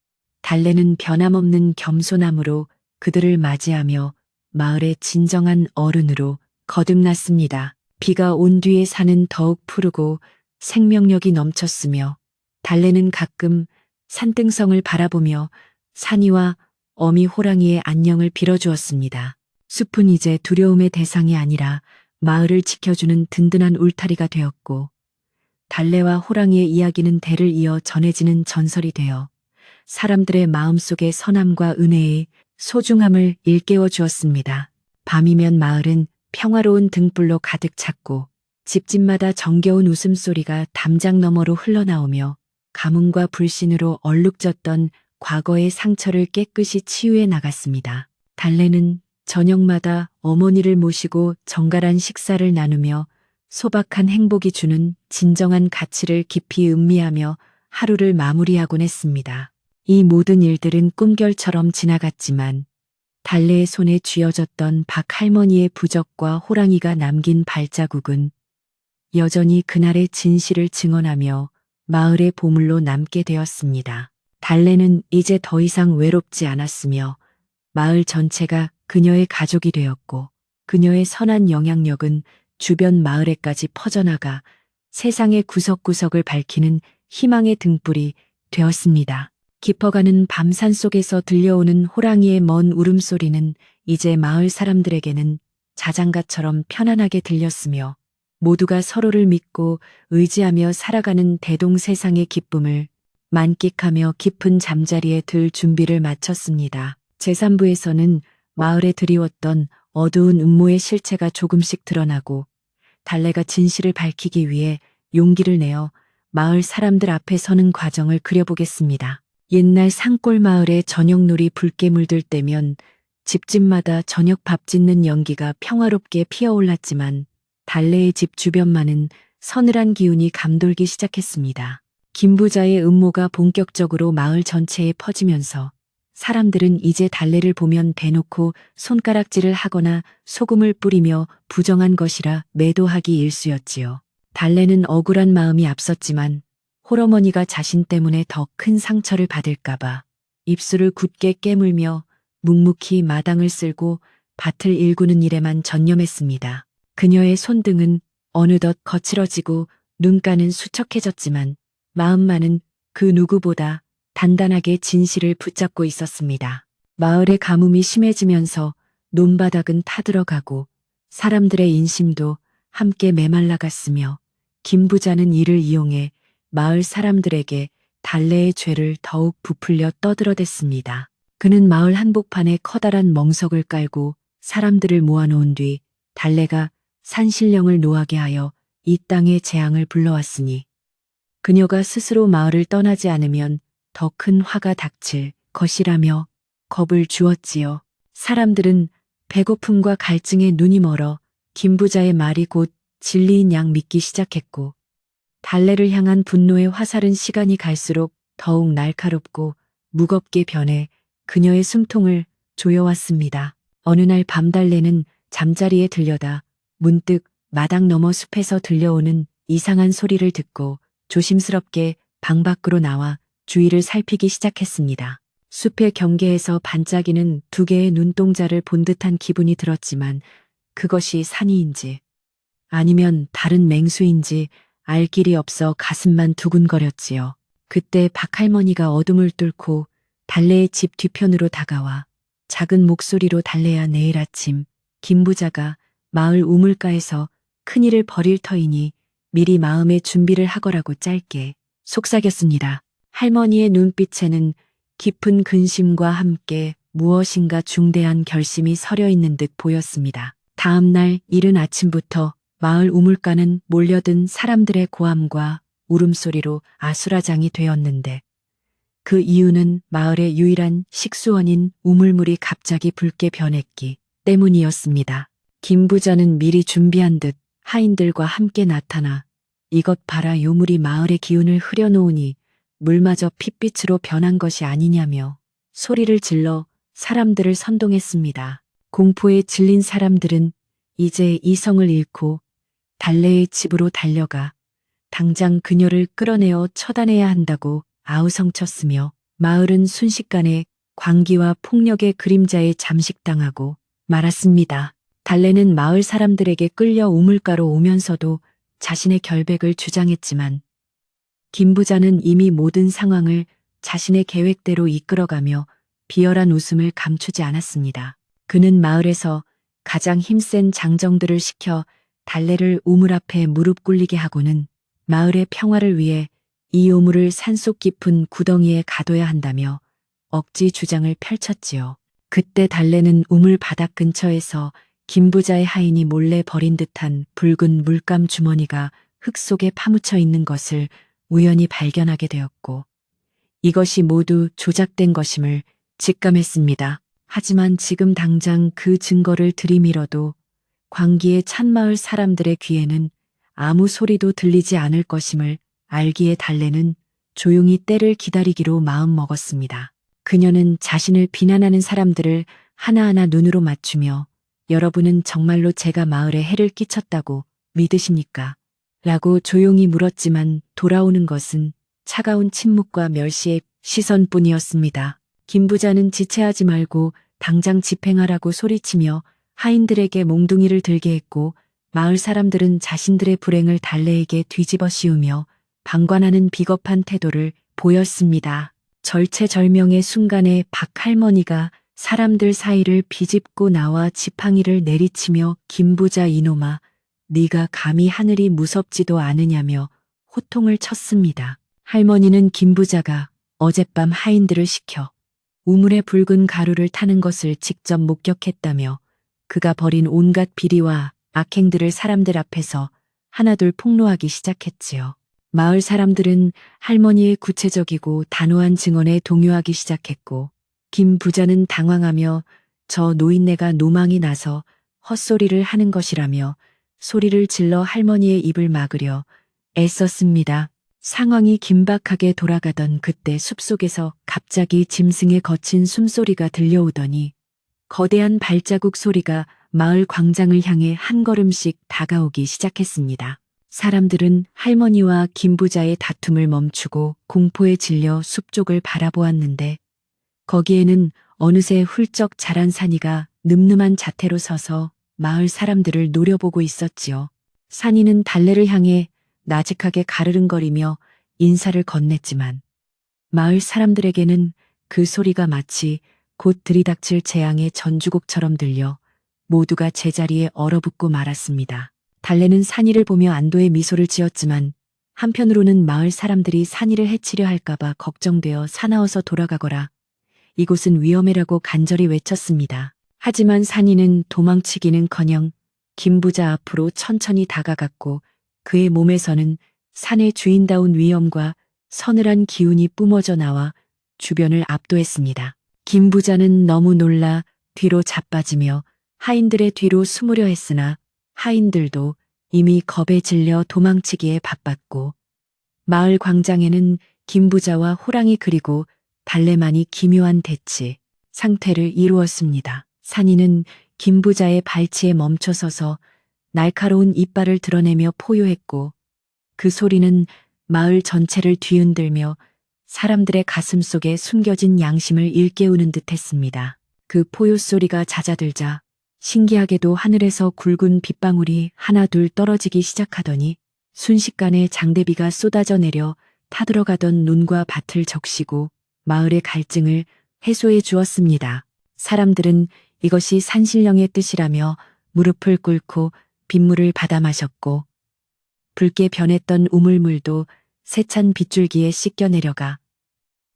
달래는 변함없는 겸손함으로 그들을 맞이하며 마을의 진정한 어른으로 거듭났습니다. 비가 온 뒤에 산은 더욱 푸르고 생명력이 넘쳤으며 달래는 가끔 산등성을 바라보며 산이와 어미 호랑이의 안녕을 빌어주었습니다. 숲은 이제 두려움의 대상이 아니라 마을을 지켜주는 든든한 울타리가 되었고 달래와 호랑이의 이야기는 대를 이어 전해지는 전설이 되어 사람들의 마음속의 선함과 은혜의 소중함을 일깨워 주었습니다. 밤이면 마을은 평화로운 등불로 가득 찼고 집집마다 정겨운 웃음소리가 담장 너머로 흘러나오며 가뭄과 불신으로 얼룩졌던 과거의 상처를 깨끗이 치유해 나갔습니다. 달래는 저녁마다 어머니를 모시고 정갈한 식사를 나누며 소박한 행복이 주는 진정한 가치를 깊이 음미하며 하루를 마무리하곤 했습니다. 이 모든 일들은 꿈결처럼 지나갔지만 달래의 손에 쥐어졌던 박할머니의 부적과 호랑이가 남긴 발자국은 여전히 그날의 진실을 증언하며 마을의 보물로 남게 되었습니다. 달래는 이제 더 이상 외롭지 않았으며 마을 전체가 그녀의 가족이 되었고 그녀의 선한 영향력은 주변 마을에까지 퍼져나가 세상의 구석구석을 밝히는 희망의 등불이 되었습니다. 깊어가는 밤 산속에서 들려오는 호랑이의 먼 울음소리는 이제 마을 사람들에게는 자장가처럼 편안하게 들렸으며 모두가 서로를 믿고 의지하며 살아가는 대동세상의 기쁨을 만끽하며 깊은 잠자리에 들 준비를 마쳤습니다. 제3부에서는 마을에 드리웠던 어두운 음모의 실체가 조금씩 드러나고 달래가 진실을 밝히기 위해 용기를 내어 마을 사람들 앞에 서는 과정을 그려보겠습니다. 옛날 산골 마을의 저녁놀이 붉게 물들 때면 집집마다 저녁 밥 짓는 연기가 평화롭게 피어올랐지만 달래의 집 주변만은 서늘한 기운이 감돌기 시작했습니다. 김부자의 음모가 본격적으로 마을 전체에 퍼지면서 사람들은 이제 달래를 보면 대놓고 손가락질을 하거나 소금을 뿌리며 부정한 것이라 매도하기 일쑤였지요. 달래는 억울한 마음이 앞섰지만 홀어머니가 자신 때문에 더 큰 상처를 받을까봐 입술을 굳게 깨물며 묵묵히 마당을 쓸고 밭을 일구는 일에만 전념했습니다. 그녀의 손등은 어느덧 거칠어지고 눈가는 수척해졌지만 마음만은 그 누구보다 단단하게 진실을 붙잡고 있었습니다. 마을의 가뭄이 심해지면서 논바닥은 타들어가고 사람들의 인심도 함께 메말라갔으며 김부자는 이를 이용해 마을 사람들에게 달래의 죄를 더욱 부풀려 떠들어댔습니다. 그는 마을 한복판에 커다란 멍석을 깔고 사람들을 모아놓은 뒤 달래가 산신령을 노하게 하여 이 땅의 재앙을 불러왔으니 그녀가 스스로 마을을 떠나지 않으면 더 큰 화가 닥칠 것이라며 겁을 주었지요. 사람들은 배고픔과 갈증에 눈이 멀어 김부자의 말이 곧 진리인 양 믿기 시작했고 달래를 향한 분노의 화살은 시간이 갈수록 더욱 날카롭고 무겁게 변해 그녀의 숨통을 조여왔습니다. 어느 날 밤 달래는 잠자리에 들려다 문득 마당 너머 숲에서 들려오는 이상한 소리를 듣고 조심스럽게 방 밖으로 나와 주위를 살피기 시작했습니다. 숲의 경계에서 반짝이는 두 개의 눈동자를 본 듯한 기분이 들었지만 그것이 산이인지 아니면 다른 맹수인지 알 길이 없어 가슴만 두근거렸지요. 그때 박할머니가 어둠을 뚫고 달래의 집 뒤편으로 다가와 작은 목소리로 달래야 내일 아침 김부자가 마을 우물가에서 큰일을 벌일 터이니 미리 마음의 준비를 하거라고 짧게 속삭였습니다. 할머니의 눈빛에는 깊은 근심과 함께 무엇인가 중대한 결심이 서려 있는 듯 보였습니다. 다음 날 이른 아침부터 마을 우물가는 몰려든 사람들의 고함과 울음소리로 아수라장이 되었는데 그 이유는 마을의 유일한 식수원인 우물물이 갑자기 붉게 변했기 때문이었습니다. 김부자는 미리 준비한 듯 하인들과 함께 나타나 이것 봐라 요물이 마을의 기운을 흐려놓으니 물마저 핏빛으로 변한 것이 아니냐며 소리를 질러 사람들을 선동했습니다. 공포에 질린 사람들은 이제 이성을 잃고 달래의 집으로 달려가 당장 그녀를 끌어내어 처단해야 한다고 아우성쳤으며 마을은 순식간에 광기와 폭력의 그림자에 잠식당하고 말았습니다. 달래는 마을 사람들에게 끌려 우물가로 오면서도 자신의 결백을 주장했지만 김부자는 이미 모든 상황을 자신의 계획대로 이끌어가며 비열한 웃음을 감추지 않았습니다. 그는 마을에서 가장 힘센 장정들을 시켜 달래를 우물 앞에 무릎 꿇리게 하고는 마을의 평화를 위해 이 우물을 산속 깊은 구덩이에 가둬야 한다며 억지 주장을 펼쳤지요. 그때 달래는 우물 바닥 근처에서 김부자의 하인이 몰래 버린 듯한 붉은 물감 주머니가 흙 속에 파묻혀 있는 것을 우연히 발견하게 되었고 이것이 모두 조작된 것임을 직감했습니다. 하지만 지금 당장 그 증거를 들이밀어도 광기에 찬 마을 사람들의 귀에는 아무 소리도 들리지 않을 것임을 알기에 달래는 조용히 때를 기다리기로 마음먹었습니다. 그녀는 자신을 비난하는 사람들을 하나하나 눈으로 맞추며 여러분은 정말로 제가 마을에 해를 끼쳤다고 믿으십니까? 라고 조용히 물었지만 돌아오는 것은 차가운 침묵과 멸시의 시선뿐이었습니다. 김부자는 지체하지 말고 당장 집행하라고 소리치며 하인들에게 몽둥이를 들게 했고 마을 사람들은 자신들의 불행을 달래에게 뒤집어 씌우며 방관하는 비겁한 태도를 보였습니다. 절체절명의 순간에 박 할머니가 사람들 사이를 비집고 나와 지팡이를 내리치며 김부자 이놈아, 네가 감히 하늘이 무섭지도 않으냐며 호통을 쳤습니다. 할머니는 김부자가 어젯밤 하인들을 시켜 우물에 붉은 가루를 타는 것을 직접 목격했다며 그가 벌인 온갖 비리와 악행들을 사람들 앞에서 하나둘 폭로하기 시작했지요. 마을 사람들은 할머니의 구체적이고 단호한 증언에 동요하기 시작했고 김 부자는 당황하며 저 노인네가 노망이 나서 헛소리를 하는 것이라며 소리를 질러 할머니의 입을 막으려 애썼습니다. 상황이 긴박하게 돌아가던 그때 숲속에서 갑자기 짐승의 거친 숨소리가 들려오더니 거대한 발자국 소리가 마을 광장을 향해 한 걸음씩 다가오기 시작했습니다. 사람들은 할머니와 김부자의 다툼을 멈추고 공포에 질려 숲 쪽을 바라보았는데 거기에는 어느새 훌쩍 자란 산이가 늠름한 자태로 서서 마을 사람들을 노려보고 있었지요. 산이는 달래를 향해 나직하게 가르릉거리며 인사를 건넸지만 마을 사람들에게는 그 소리가 마치 곧 들이닥칠 재앙의 전주곡처럼 들려 모두가 제자리에 얼어붙고 말았습니다. 달래는 산이를 보며 안도의 미소를 지었지만 한편으로는 마을 사람들이 산이를 해치려 할까봐 걱정되어 사나워서 돌아가거라. 이곳은 위험해라고 간절히 외쳤습니다. 하지만 산이는 도망치기는커녕 김부자 앞으로 천천히 다가갔고 그의 몸에서는 산의 주인다운 위엄과 서늘한 기운이 뿜어져 나와 주변을 압도했습니다. 김부자는 너무 놀라 뒤로 자빠지며 하인들의 뒤로 숨으려 했으나 하인들도 이미 겁에 질려 도망치기에 바빴고 마을 광장에는 김부자와 호랑이 그리고 달래만이 기묘한 대치 상태를 이루었습니다. 산이는 김부자의 발치에 멈춰서서 날카로운 이빨을 드러내며 포효했고 그 소리는 마을 전체를 뒤흔들며 사람들의 가슴 속에 숨겨진 양심을 일깨우는 듯 했습니다. 그 포효 소리가 잦아들자 신기하게도 하늘에서 굵은 빗방울이 하나둘 떨어지기 시작하더니 순식간에 장대비가 쏟아져 내려 타들어가던 논과 밭을 적시고 마을의 갈증을 해소해 주었습니다. 사람들은 이것이 산신령의 뜻이라며 무릎을 꿇고 빗물을 받아 마셨고 붉게 변했던 우물물도 세찬 빗줄기에 씻겨 내려가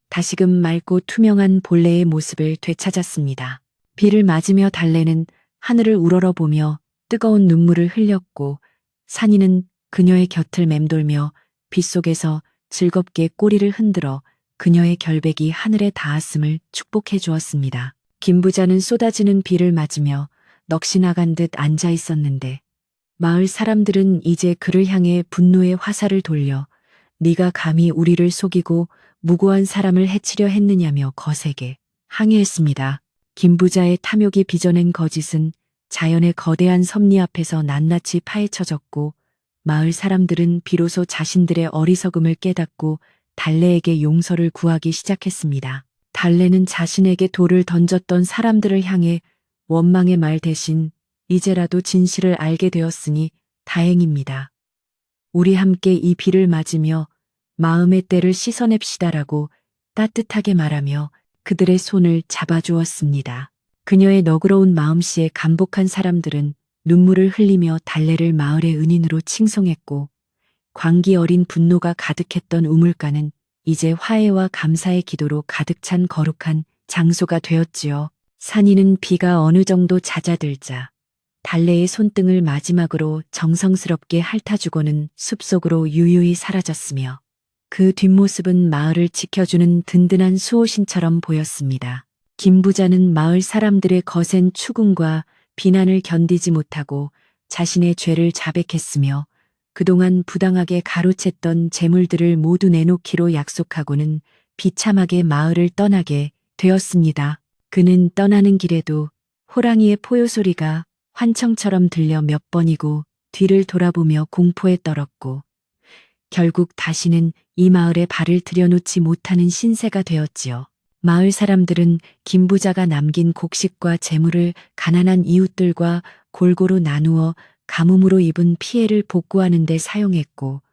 다시금 맑고 투명한 본래의 모습을 되찾았습니다. 비를 맞으며 달래는 하늘을 우러러보며 뜨거운 눈물을 흘렸고 산이는 그녀의 곁을 맴돌며 빗속에서 즐겁게 꼬리를 흔들어 그녀의 결백이 하늘에 닿았음을 축복해 주었습니다. 김부자는 쏟아지는 비를 맞으며 넋이 나간 듯 앉아 있었는데 마을 사람들은 이제 그를 향해 분노의 화살을 돌려 네가 감히 우리를 속이고 무고한 사람을 해치려 했느냐며 거세게 항의했습니다. 김부자의 탐욕이 빚어낸 거짓은 자연의 거대한 섭리 앞에서 낱낱이 파헤쳐졌고 마을 사람들은 비로소 자신들의 어리석음을 깨닫고 달래에게 용서를 구하기 시작했습니다. 달래는 자신에게 돌을 던졌던 사람들을 향해 원망의 말 대신 이제라도 진실을 알게 되었으니 다행입니다. 우리 함께 이 비를 맞으며 마음의 때를 씻어냅시다라고 따뜻하게 말하며 그들의 손을 잡아주었습니다. 그녀의 너그러운 마음씨에 감복한 사람들은 눈물을 흘리며 달래를 마을의 은인으로 칭송했고 광기 어린 분노가 가득했던 우물가는 이제 화해와 감사의 기도로 가득 찬 거룩한 장소가 되었지요. 산이는 비가 어느 정도 잦아들자 달래의 손등을 마지막으로 정성스럽게 핥아주고는 숲속으로 유유히 사라졌으며 그 뒷모습은 마을을 지켜주는 든든한 수호신처럼 보였습니다. 김부자는 마을 사람들의 거센 추궁과 비난을 견디지 못하고 자신의 죄를 자백했으며 그동안 부당하게 가로챘던 재물들을 모두 내놓기로 약속하고는 비참하게 마을을 떠나게 되었습니다. 그는 떠나는 길에도 호랑이의 포효 소리가 환청처럼 들려 몇 번이고 뒤를 돌아보며 공포에 떨었고 결국 다시는 이 마을에 발을 들여놓지 못하는 신세가 되었지요. 마을 사람들은 김부자가 남긴 곡식과 재물을 가난한 이웃들과 골고루 나누어 가뭄으로 입은 피해를 복구하는 데 사용했고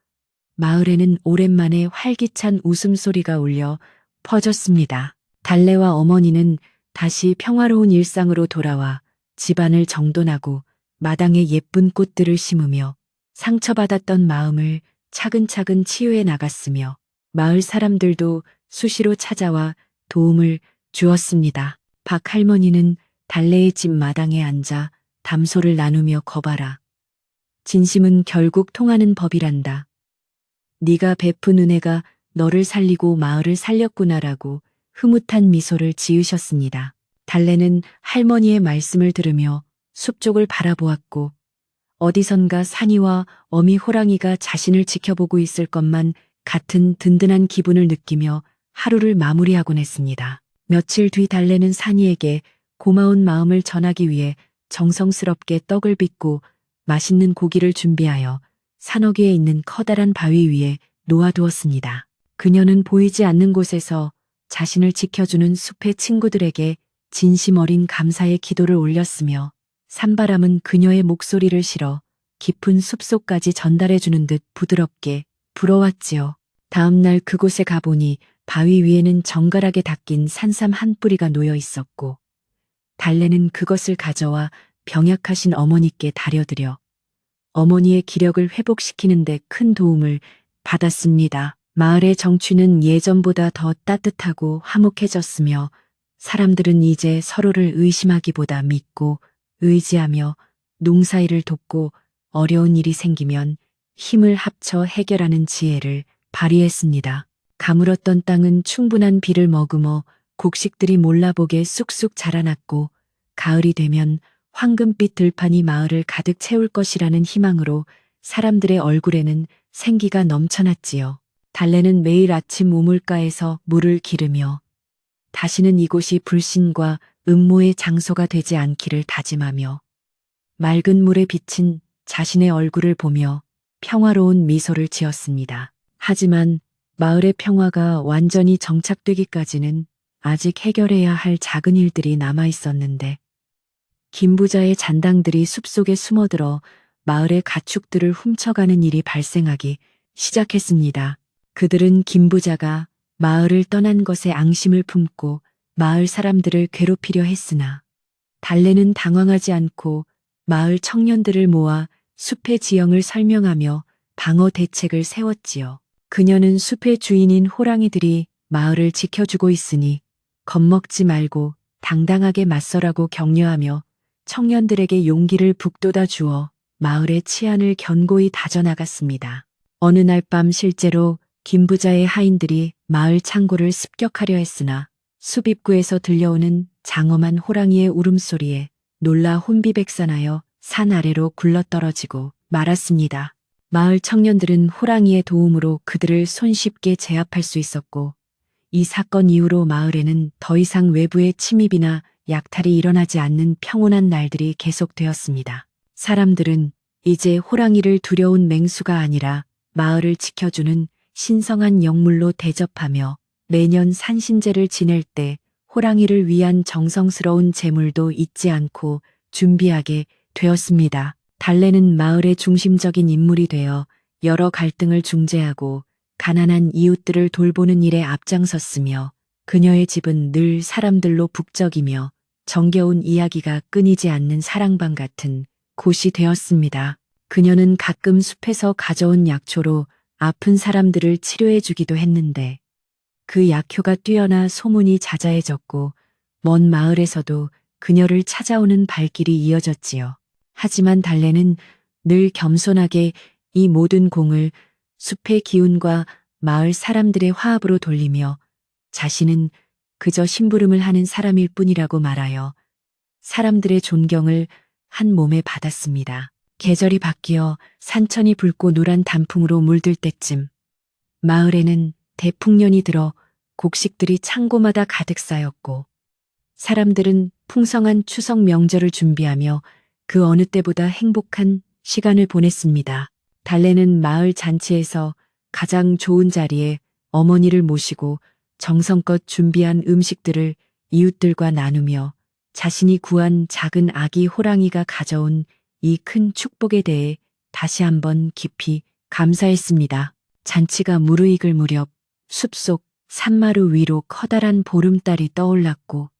마을에는 오랜만에 활기찬 웃음소리가 울려 퍼졌습니다. 달래와 어머니는 다시 평화로운 일상으로 돌아와 집안을 정돈하고 마당에 예쁜 꽃들을 심으며 상처받았던 마음을 차근차근 치유해 나갔으며 마을 사람들도 수시로 찾아와 도움을 주었습니다. 박 할머니는 달래의 집 마당에 앉아 담소를 나누며 거봐라. 진심은 결국 통하는 법이란다. 네가 베푼 은혜가 너를 살리고 마을을 살렸구나라고 흐뭇한 미소를 지으셨습니다. 달래는 할머니의 말씀을 들으며 숲 쪽을 바라보았고 어디선가 산이와 어미 호랑이가 자신을 지켜보고 있을 것만 같은 든든한 기분을 느끼며 하루를 마무리하곤 했습니다. 며칠 뒤 달래는 산이에게 고마운 마음을 전하기 위해 정성스럽게 떡을 빚고 맛있는 고기를 준비하여 산어귀에 있는 커다란 바위 위에 놓아두었습니다. 그녀는 보이지 않는 곳에서 자신을 지켜주는 숲의 친구들에게 진심 어린 감사의 기도를 올렸으며 산바람은 그녀의 목소리를 실어 깊은 숲속까지 전달해주는 듯 부드럽게 불어왔지요. 다음 날 그곳에 가보니 바위 위에는 정갈하게 닦인 산삼 한 뿌리가 놓여 있었고 달래는 그것을 가져와 병약하신 어머니께 다려드려 어머니의 기력을 회복시키는 데 큰 도움을 받았습니다. 마을의 정취는 예전보다 더 따뜻하고 화목해졌으며 사람들은 이제 서로를 의심하기보다 믿고 의지하며 농사일을 돕고 어려운 일이 생기면 힘을 합쳐 해결하는 지혜를 발휘했습니다. 가물었던 땅은 충분한 비를 머금어 곡식들이 몰라보게 쑥쑥 자라났고 가을이 되면 황금빛 들판이 마을을 가득 채울 것이라는 희망으로 사람들의 얼굴에는 생기가 넘쳐났지요. 달래는 매일 아침 우물가에서 물을 기르며 다시는 이곳이 불신과 음모의 장소가 되지 않기를 다짐하며 맑은 물에 비친 자신의 얼굴을 보며 평화로운 미소를 지었습니다. 하지만 마을의 평화가 완전히 정착되기까지는 아직 해결해야 할 작은 일들이 남아 있었는데 김부자의 잔당들이 숲속에 숨어들어 마을의 가축들을 훔쳐가는 일이 발생하기 시작했습니다. 그들은 김부자가 마을을 떠난 것에 앙심을 품고 마을 사람들을 괴롭히려 했으나 달래는 당황하지 않고 마을 청년들을 모아 숲의 지형을 설명하며 방어 대책을 세웠지요. 그녀는 숲의 주인인 호랑이들이 마을을 지켜주고 있으니 겁먹지 말고 당당하게 맞서라고 격려하며 청년들에게 용기를 북돋아 주어 마을의 치안을 견고히 다져나갔습니다. 어느 날 밤 실제로 김부자의 하인들이 마을 창고를 습격하려 했으나 숲 입구에서 들려오는 장엄한 호랑이의 울음소리에 놀라 혼비백산하여 산 아래로 굴러떨어지고 말았습니다. 마을 청년들은 호랑이의 도움으로 그들을 손쉽게 제압할 수 있었고 이 사건 이후로 마을에는 더 이상 외부의 침입이나 약탈이 일어나지 않는 평온한 날들이 계속되었습니다. 사람들은 이제 호랑이를 두려운 맹수가 아니라 마을을 지켜주는 신성한 영물로 대접하며 매년 산신제를 지낼 때 호랑이를 위한 정성스러운 제물도 잊지 않고 준비하게 되었습니다. 달래는 마을의 중심적인 인물이 되어 여러 갈등을 중재하고 가난한 이웃들을 돌보는 일에 앞장섰으며 그녀의 집은 늘 사람들로 북적이며 정겨운 이야기가 끊이지 않는 사랑방 같은 곳이 되었습니다. 그녀는 가끔 숲에서 가져온 약초로 아픈 사람들을 치료해 주기도 했는데 그 약효가 뛰어나 소문이 자자해졌고 먼 마을에서도 그녀를 찾아오는 발길이 이어졌지요. 하지만 달래는 늘 겸손하게 이 모든 공을 숲의 기운과 마을 사람들의 화합으로 돌리며 자신은 그저 심부름을 하는 사람일 뿐이라고 말하여 사람들의 존경을 한 몸에 받았습니다. 계절이 바뀌어 산천이 붉고 노란 단풍으로 물들 때쯤 마을에는 대풍년이 들어 곡식들이 창고마다 가득 쌓였고 사람들은 풍성한 추석 명절을 준비하며 그 어느 때보다 행복한 시간을 보냈습니다. 달래는 마을 잔치에서 가장 좋은 자리에 어머니를 모시고 정성껏 준비한 음식들을 이웃들과 나누며 자신이 구한 작은 아기 호랑이가 가져온 이 큰 축복에 대해 다시 한번 깊이 감사했습니다. 잔치가 무르익을 무렵 숲속 산마루 위로 커다란 보름달이 떠올랐고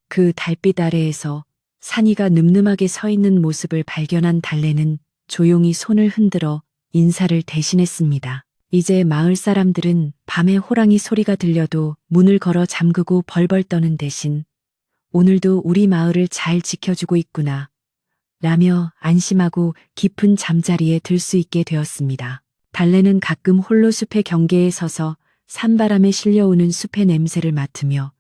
그 달빛 아래에서 산이가 늠름하게 서 있는 모습을 발견한 달래는 조용히 손을 흔들어 인사를 대신했습니다. 이제 마을 사람들은 밤에 호랑이 소리가 들려도 문을 걸어 잠그고 벌벌 떠는 대신 오늘도 우리 마을을 잘 지켜주고 있구나 라며 안심하고 깊은 잠자리에 들 수 있게 되었습니다. 달래는 가끔 홀로 숲의 경계에 서서 산바람에 실려오는 숲의 냄새를 맡으며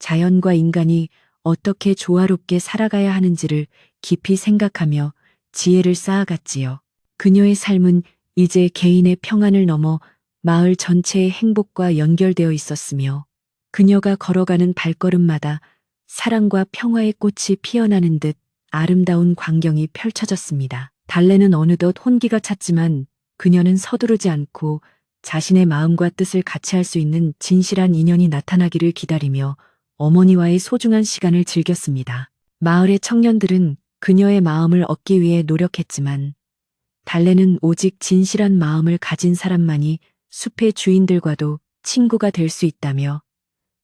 자연과 인간이 어떻게 조화롭게 살아가야 하는지를 깊이 생각하며 지혜를 쌓아갔지요. 그녀의 삶은 이제 개인의 평안을 넘어 마을 전체의 행복과 연결되어 있었으며 그녀가 걸어가는 발걸음마다 사랑과 평화의 꽃이 피어나는 듯 아름다운 광경이 펼쳐졌습니다. 달래는 어느덧 혼기가 찼지만 그녀는 서두르지 않고 자신의 마음과 뜻을 같이 할 수 있는 진실한 인연이 나타나기를 기다리며 어머니와의 소중한 시간을 즐겼습니다. 마을의 청년들은 그녀의 마음을 얻기 위해 노력했지만 달래는 오직 진실한 마음을 가진 사람만이 숲의 주인들과도 친구가 될 수 있다며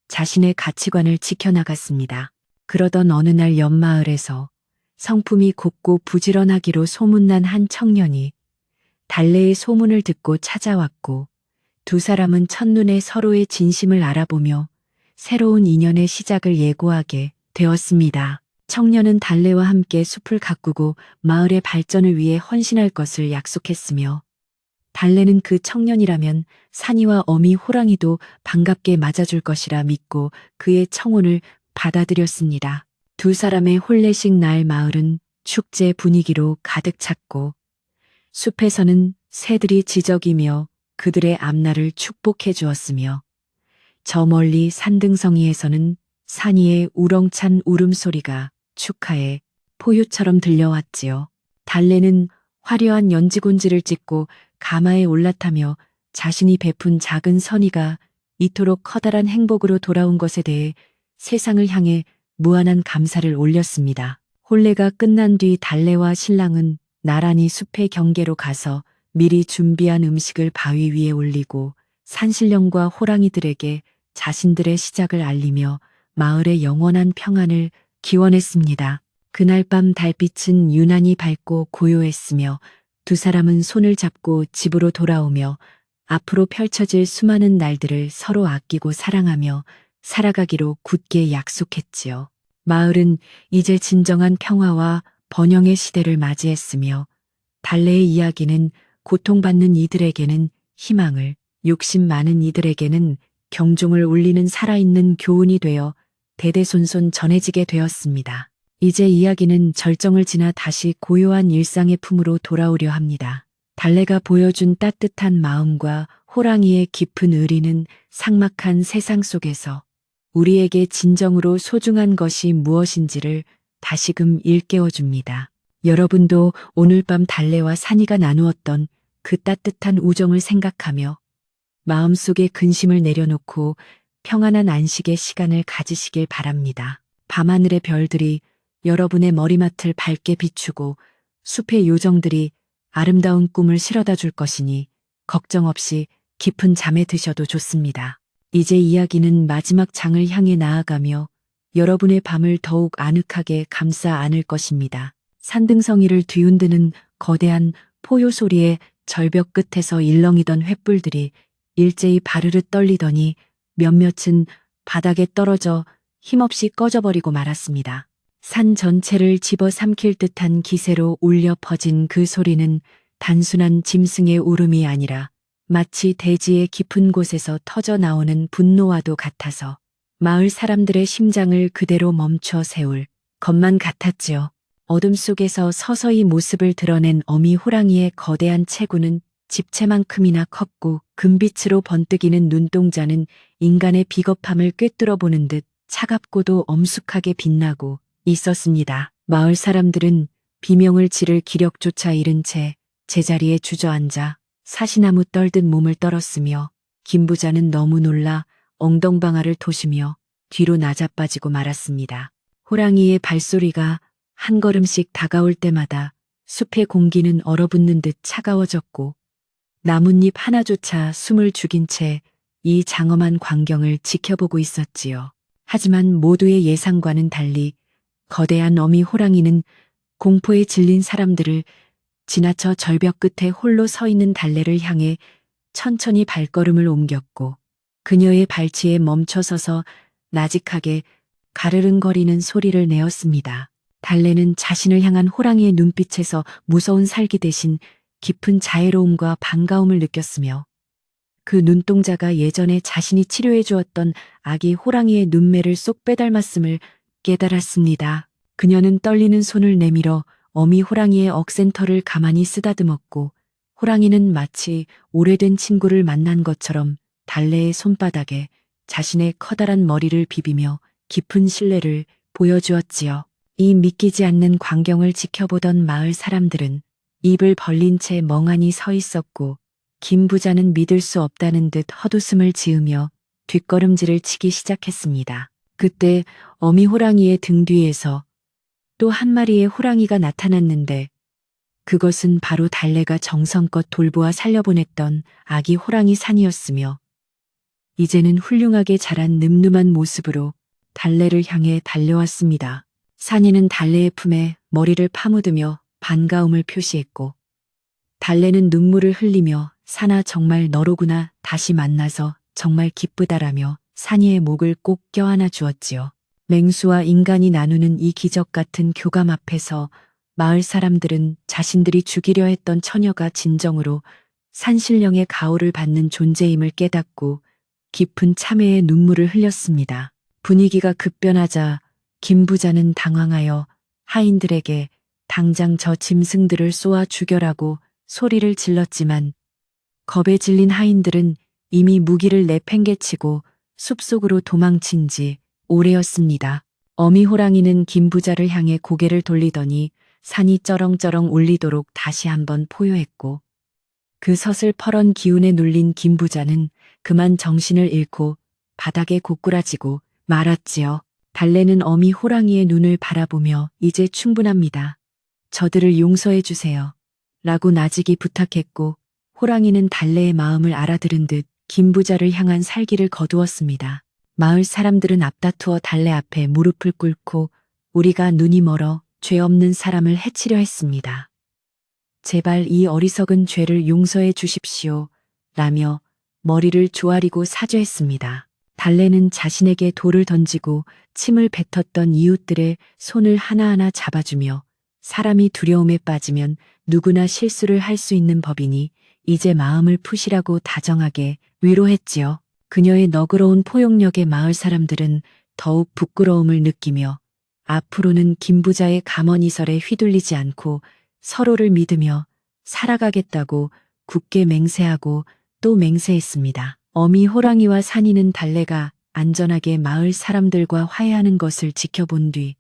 자신의 가치관을 지켜나갔습니다. 그러던 어느 날 옆마을에서 성품이 곱고 부지런하기로 소문난 한 청년이 달래의 소문을 듣고 찾아왔고 두 사람은 첫눈에 서로의 진심을 알아보며 새로운 인연의 시작을 예고하게 되었습니다. 청년은 달래와 함께 숲을 가꾸고 마을의 발전을 위해 헌신할 것을 약속했으며 달래는 그 청년이라면 산이와 어미 호랑이도 반갑게 맞아줄 것이라 믿고 그의 청혼을 받아들였습니다. 두 사람의 혼례식 날 마을은 축제 분위기로 가득 찼고 숲에서는 새들이 지저귀며 그들의 앞날을 축복해 주었으며 저 멀리 산등성이에서는 산이의 우렁찬 울음소리가 축하의 포유처럼 들려왔지요. 달래는 화려한 연지곤지를 찍고 가마에 올라타며 자신이 베푼 작은 선의가 이토록 커다란 행복으로 돌아온 것에 대해 세상을 향해 무한한 감사를 올렸습니다. 혼례가 끝난 뒤 달래와 신랑은 나란히 숲의 경계로 가서 미리 준비한 음식을 바위 위에 올리고 산신령과 호랑이들에게 자신들의 시작을 알리며 마을의 영원한 평안을 기원했습니다. 그날 밤 달빛은 유난히 밝고 고요했으며 두 사람은 손을 잡고 집으로 돌아오며 앞으로 펼쳐질 수많은 날들을 서로 아끼고 사랑하며 살아가기로 굳게 약속했지요. 마을은 이제 진정한 평화와 번영의 시대를 맞이했으며 달래의 이야기는 고통받는 이들에게는 희망을, 욕심 많은 이들에게는 경종을 울리는 살아있는 교훈이 되어 대대손손 전해지게 되었습니다. 이제 이야기는 절정을 지나 다시 고요한 일상의 품으로 돌아오려 합니다. 달래가 보여준 따뜻한 마음과 호랑이의 깊은 의리는 삭막한 세상 속에서 우리에게 진정으로 소중한 것이 무엇인지를 다시금 일깨워줍니다. 여러분도 오늘 밤 달래와 산이가 나누었던 그 따뜻한 우정을 생각하며 마음속의 근심을 내려놓고 평안한 안식의 시간을 가지시길 바랍니다. 밤하늘의 별들이 여러분의 머리맡을 밝게 비추고 숲의 요정들이 아름다운 꿈을 실어다 줄 것이니 걱정 없이 깊은 잠에 드셔도 좋습니다. 이제 이야기는 마지막 장을 향해 나아가며 여러분의 밤을 더욱 아늑하게 감싸 안을 것입니다. 산등성이를 뒤흔드는 거대한 포효 소리에 절벽 끝에서 일렁이던 횃불들이 일제히 바르르 떨리더니 몇몇은 바닥에 떨어져 힘없이 꺼져버리고 말았습니다. 산 전체를 집어삼킬 듯한 기세로 울려 퍼진 그 소리는 단순한 짐승의 울음이 아니라 마치 대지의 깊은 곳에서 터져 나오는 분노와도 같아서 마을 사람들의 심장을 그대로 멈춰 세울 것만 같았지요. 어둠 속에서 서서히 모습을 드러낸 어미 호랑이의 거대한 체구는 집채만큼이나 컸고 금빛으로 번뜩이는 눈동자는 인간의 비겁함을 꿰뚫어 보는 듯 차갑고도 엄숙하게 빛나고 있었습니다. 마을 사람들은 비명을 지를 기력조차 잃은 채 제자리에 주저앉아 사시나무 떨듯 몸을 떨었으며 김부자는 너무 놀라 엉덩방아를 토시며 뒤로 나자빠지고 말았습니다. 호랑이의 발소리가 한 걸음씩 다가올 때마다 숲의 공기는 얼어붙는 듯 차가워졌고 나뭇잎 하나조차 숨을 죽인 채 이 장엄한 광경을 지켜보고 있었지요. 하지만 모두의 예상과는 달리 거대한 어미 호랑이는 공포에 질린 사람들을 지나쳐 절벽 끝에 홀로 서 있는 달래를 향해 천천히 발걸음을 옮겼고 그녀의 발치에 멈춰서서 나직하게 가르릉거리는 소리를 내었습니다. 달래는 자신을 향한 호랑이의 눈빛에서 무서운 살기 대신 깊은 자애로움과 반가움을 느꼈으며 그 눈동자가 예전에 자신이 치료해 주었던 아기 호랑이의 눈매를 쏙 빼닮았음을 깨달았습니다. 그녀는 떨리는 손을 내밀어 어미 호랑이의 억센 털을 가만히 쓰다듬었고 호랑이는 마치 오래된 친구를 만난 것처럼 달래의 손바닥에 자신의 커다란 머리를 비비며 깊은 신뢰를 보여주었지요. 이 믿기지 않는 광경을 지켜보던 마을 사람들은 입을 벌린 채 멍하니 서 있었고 김 부자는 믿을 수 없다는 듯 헛웃음을 지으며 뒷걸음질을 치기 시작했습니다. 그때 어미 호랑이의 등 뒤에서 또 한 마리의 호랑이가 나타났는데 그것은 바로 달래가 정성껏 돌보아 살려보냈던 아기 호랑이 산이었으며 이제는 훌륭하게 자란 늠름한 모습으로 달래를 향해 달려왔습니다. 산이는 달래의 품에 머리를 파묻으며 반가움을 표시했고 달래는 눈물을 흘리며 산아 정말 너로구나 다시 만나서 정말 기쁘다라며 산이의 목을 꼭 껴안아 주었지요. 맹수와 인간이 나누는 이 기적 같은 교감 앞에서 마을 사람들은 자신들이 죽이려 했던 처녀가 진정으로 산신령의 가호를 받는 존재임을 깨닫고 깊은 참회의 눈물을 흘렸습니다. 분위기가 급변하자 김 부자는 당황하여 하인들에게 당장 저 짐승들을 쏘아 죽여라고 소리를 질렀지만 겁에 질린 하인들은 이미 무기를 내팽개치고 숲속으로 도망친 지 오래였습니다. 어미 호랑이는 김 부자를 향해 고개를 돌리더니 산이 쩌렁쩌렁 울리도록 다시 한번 포효했고 그 서슬퍼런 기운에 눌린 김 부자는 그만 정신을 잃고 바닥에 고꾸라지고 말았지요. 달래는 어미 호랑이의 눈을 바라보며 이제 충분합니다. 저들을 용서해 주세요. 라고 나직이 부탁했고 호랑이는 달래의 마음을 알아들은 듯 김 부자를 향한 살기를 거두었습니다. 마을 사람들은 앞다투어 달래 앞에 무릎을 꿇고 우리가 눈이 멀어 죄 없는 사람을 해치려 했습니다. 제발 이 어리석은 죄를 용서해 주십시오. 라며 머리를 조아리고 사죄했습니다. 달래는 자신에게 돌을 던지고 침을 뱉었던 이웃들의 손을 하나하나 잡아주며 사람이 두려움에 빠지면 누구나 실수를 할 수 있는 법이니 이제 마음을 푸시라고 다정하게 위로했지요. 그녀의 너그러운 포용력에 마을 사람들은 더욱 부끄러움을 느끼며 앞으로는 김 부자의 감언이설에 휘둘리지 않고 서로를 믿으며 살아가겠다고 굳게 맹세하고 또 맹세했습니다. 어미 호랑이와 산이는 달래가 안전하게 마을 사람들과 화해하는 것을 지켜본 뒤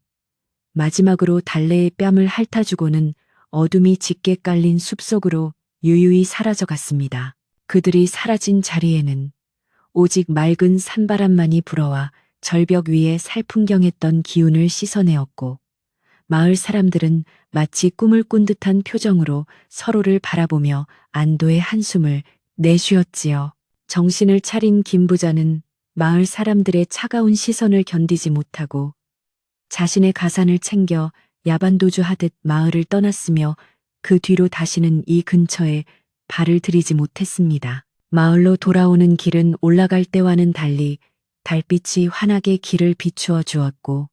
마지막으로 달래의 뺨을 핥아주고는 어둠이 짙게 깔린 숲속으로 유유히 사라져갔습니다. 그들이 사라진 자리에는 오직 맑은 산바람만이 불어와 절벽 위에 살풍경했던 기운을 씻어내었고 마을 사람들은 마치 꿈을 꾼 듯한 표정으로 서로를 바라보며 안도의 한숨을 내쉬었지요. 정신을 차린 김 부자는 마을 사람들의 차가운 시선을 견디지 못하고 자신의 가산을 챙겨 야반도주하듯 마을을 떠났으며 그 뒤로 다시는 이 근처에 발을 들이지 못했습니다. 마을로 돌아오는 길은 올라갈 때와는 달리 달빛이 환하게 길을 비추어 주었고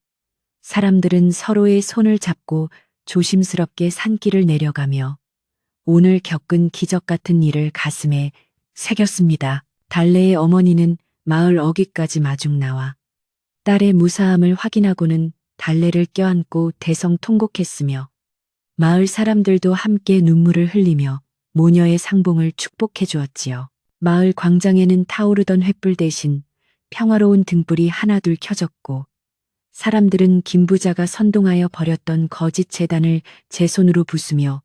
사람들은 서로의 손을 잡고 조심스럽게 산길을 내려가며 오늘 겪은 기적 같은 일을 가슴에 새겼습니다. 달래의 어머니는 마을 어귀까지 마중 나와 딸의 무사함을 확인하고는 달래를 껴안고 대성통곡했으며 마을 사람들도 함께 눈물을 흘리며 모녀의 상봉을 축복해 주었지요. 마을 광장에는 타오르던 횃불 대신 평화로운 등불이 하나둘 켜졌고 사람들은 김 부자가 선동하여 버렸던 거짓 재단을 제 손으로 부수며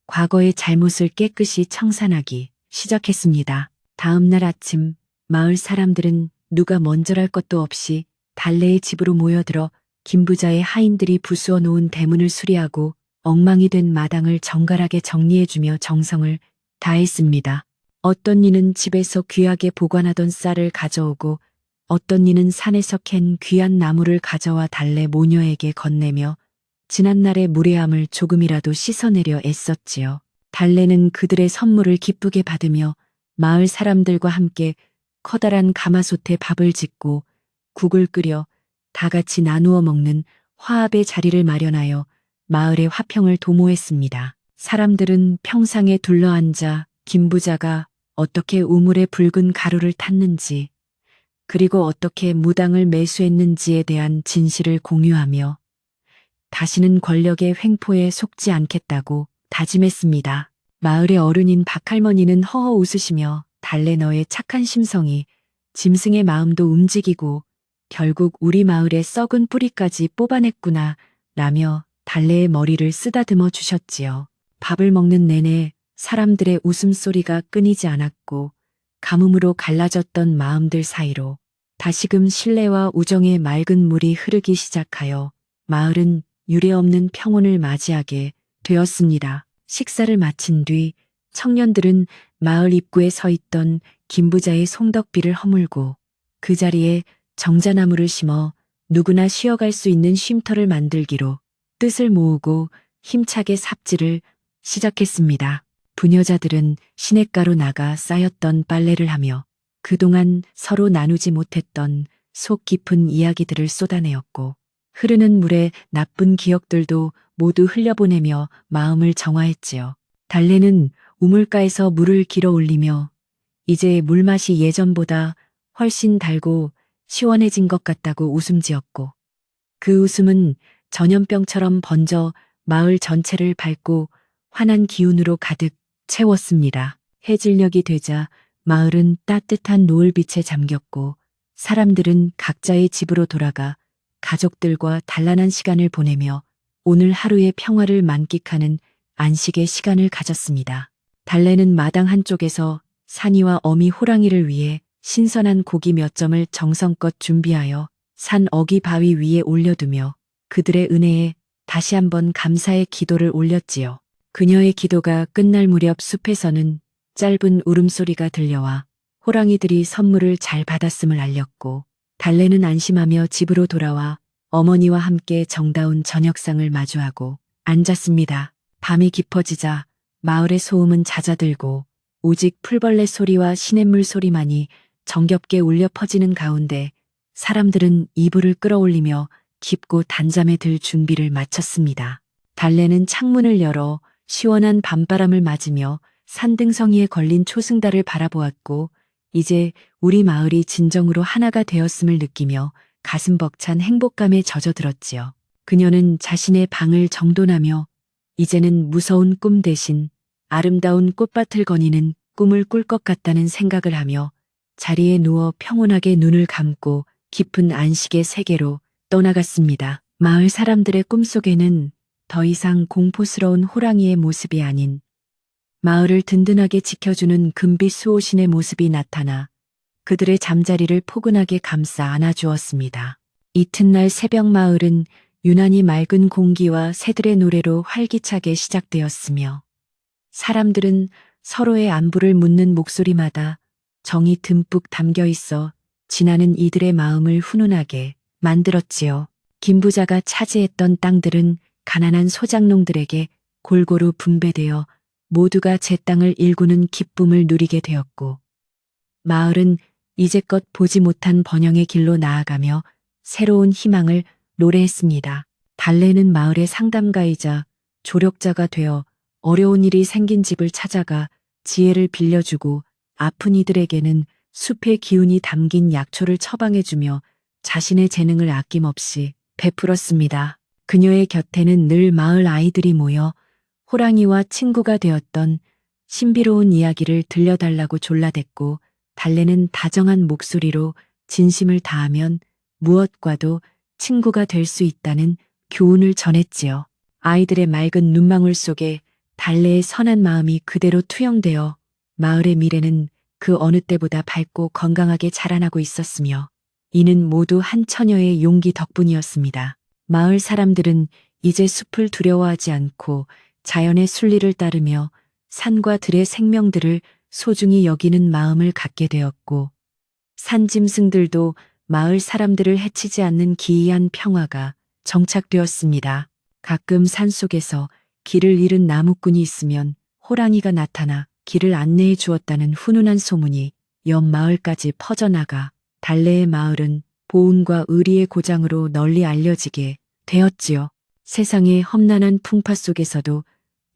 과거의 잘못을 깨끗이 청산하기 시작했습니다. 다음 날 아침 마을 사람들은 누가 먼저랄 것도 없이 달래의 집으로 모여들어 김 부자의 하인들이 부수어 놓은 대문을 수리하고 엉망이 된 마당을 정갈하게 정리해주며 정성을 다했습니다. 어떤 이는 집에서 귀하게 보관하던 쌀을 가져오고 어떤 이는 산에서 캔 귀한 나무를 가져와 달래 모녀에게 건네며 지난날의 무례함을 조금이라도 씻어내려 애썼지요. 달래는 그들의 선물을 기쁘게 받으며 마을 사람들과 함께 커다란 가마솥에 밥을 짓고 국을 끓여 다 같이 나누어 먹는 화합의 자리를 마련하여 마을의 화평을 도모했습니다. 사람들은 평상에 둘러앉아 김부자가 어떻게 우물에 붉은 가루를 탔는지 그리고 어떻게 무당을 매수했는지에 대한 진실을 공유하며 다시는 권력의 횡포에 속지 않겠다고 다짐했습니다. 마을의 어른인 박할머니는 허허 웃으시며 달래 너의 착한 심성이 짐승의 마음도 움직이고 결국 우리 마을의 썩은 뿌리까지 뽑아냈구나 라며 달래의 머리를 쓰다듬어 주셨지요. 밥을 먹는 내내 사람들의 웃음소리가 끊이지 않았고 가뭄으로 갈라졌던 마음들 사이로 다시금 신뢰와 우정의 맑은 물이 흐르기 시작하여 마을은 유례없는 평온을 맞이하게 되었습니다. 식사를 마친 뒤 청년들은 마을 입구에 서 있던 김부자의 송덕비를 허물고 그 자리에 정자나무를 심어 누구나 쉬어갈 수 있는 쉼터를 만들기로 뜻을 모으고 힘차게 삽질을 시작했습니다. 부녀자들은 시냇가로 나가 쌓였던 빨래를 하며 그동안 서로 나누지 못했던 속 깊은 이야기들을 쏟아내었고 흐르는 물에 나쁜 기억들도 모두 흘려보내며 마음을 정화했지요. 달래는 우물가에서 물을 길어 올리며 이제 물맛이 예전보다 훨씬 달고 시원해진 것 같다고 웃음 지었고 그 웃음은 전염병처럼 번져 마을 전체를 밟고 환한 기운으로 가득 채웠습니다. 해질녘이 되자 마을은 따뜻한 노을빛에 잠겼고 사람들은 각자의 집으로 돌아가 가족들과 단란한 시간을 보내며 오늘 하루의 평화를 만끽하는 안식의 시간을 가졌습니다. 달래는 마당 한쪽에서 산이와 어미 호랑이를 위해 신선한 고기 몇 점을 정성껏 준비하여 산 어기 바위 위에 올려두며 그들의 은혜에 다시 한번 감사의 기도를 올렸지요. 그녀의 기도가 끝날 무렵 숲에서는 짧은 울음소리가 들려와 호랑이들이 선물을 잘 받았음을 알렸고 달래는 안심하며 집으로 돌아와 어머니와 함께 정다운 저녁상을 마주하고 앉았습니다. 밤이 깊어지자 마을의 소음은 잦아들고 오직 풀벌레 소리와 시냇물 소리만이 정겹게 울려 퍼지는 가운데 사람들은 이불을 끌어올리며 깊고 단잠에 들 준비를 마쳤습니다. 달래는 창문을 열어 시원한 밤바람을 맞으며 산등성이에 걸린 초승달을 바라보았고 이제 우리 마을이 진정으로 하나가 되었음을 느끼며 가슴 벅찬 행복감에 젖어들었지요. 그녀는 자신의 방을 정돈하며 이제는 무서운 꿈 대신 아름다운 꽃밭을 거니는 꿈을 꿀 것 같다는 생각을 하며 자리에 누워 평온하게 눈을 감고 깊은 안식의 세계로 떠나갔습니다. 마을 사람들의 꿈속에는 더 이상 공포스러운 호랑이의 모습이 아닌 마을을 든든하게 지켜주는 금빛 수호신의 모습이 나타나 그들의 잠자리를 포근하게 감싸 안아주었습니다. 이튿날 새벽 마을은 유난히 맑은 공기와 새들의 노래로 활기차게 시작되었으며 사람들은 서로의 안부를 묻는 목소리마다 정이 듬뿍 담겨 있어 지나는 이들의 마음을 훈훈하게 만들었지요. 김부자가 차지했던 땅들은 가난한 소작농들에게 골고루 분배되어 모두가 제 땅을 일구는 기쁨을 누리게 되었고 마을은 이제껏 보지 못한 번영의 길로 나아가며 새로운 희망을 노래했습니다. 달래는 마을의 상담가이자 조력자가 되어 어려운 일이 생긴 집을 찾아가 지혜를 빌려주고 아픈 이들에게는 숲의 기운이 담긴 약초를 처방해주며 자신의 재능을 아낌없이 베풀었습니다. 그녀의 곁에는 늘 마을 아이들이 모여 호랑이와 친구가 되었던 신비로운 이야기를 들려달라고 졸라댔고 달래는 다정한 목소리로 진심을 다하면 무엇과도 친구가 될 수 있다는 교훈을 전했지요. 아이들의 맑은 눈망울 속에 달래의 선한 마음이 그대로 투영되어 마을의 미래는 그 어느 때보다 밝고 건강하게 자라나고 있었으며 이는 모두 한 처녀의 용기 덕분이었습니다. 마을 사람들은 이제 숲을 두려워하지 않고 자연의 순리를 따르며 산과 들의 생명들을 소중히 여기는 마음을 갖게 되었고, 산짐승들도 마을 사람들을 해치지 않는 기이한 평화가 정착되었습니다. 가끔 산속에서 길을 잃은 나무꾼이 있으면 호랑이가 나타나 길을 안내해 주었다는 훈훈한 소문이 옆 마을까지 퍼져나가 달래의 마을은 보은과 의리의 고장으로 널리 알려지게 되었지요. 세상의 험난한 풍파 속에서도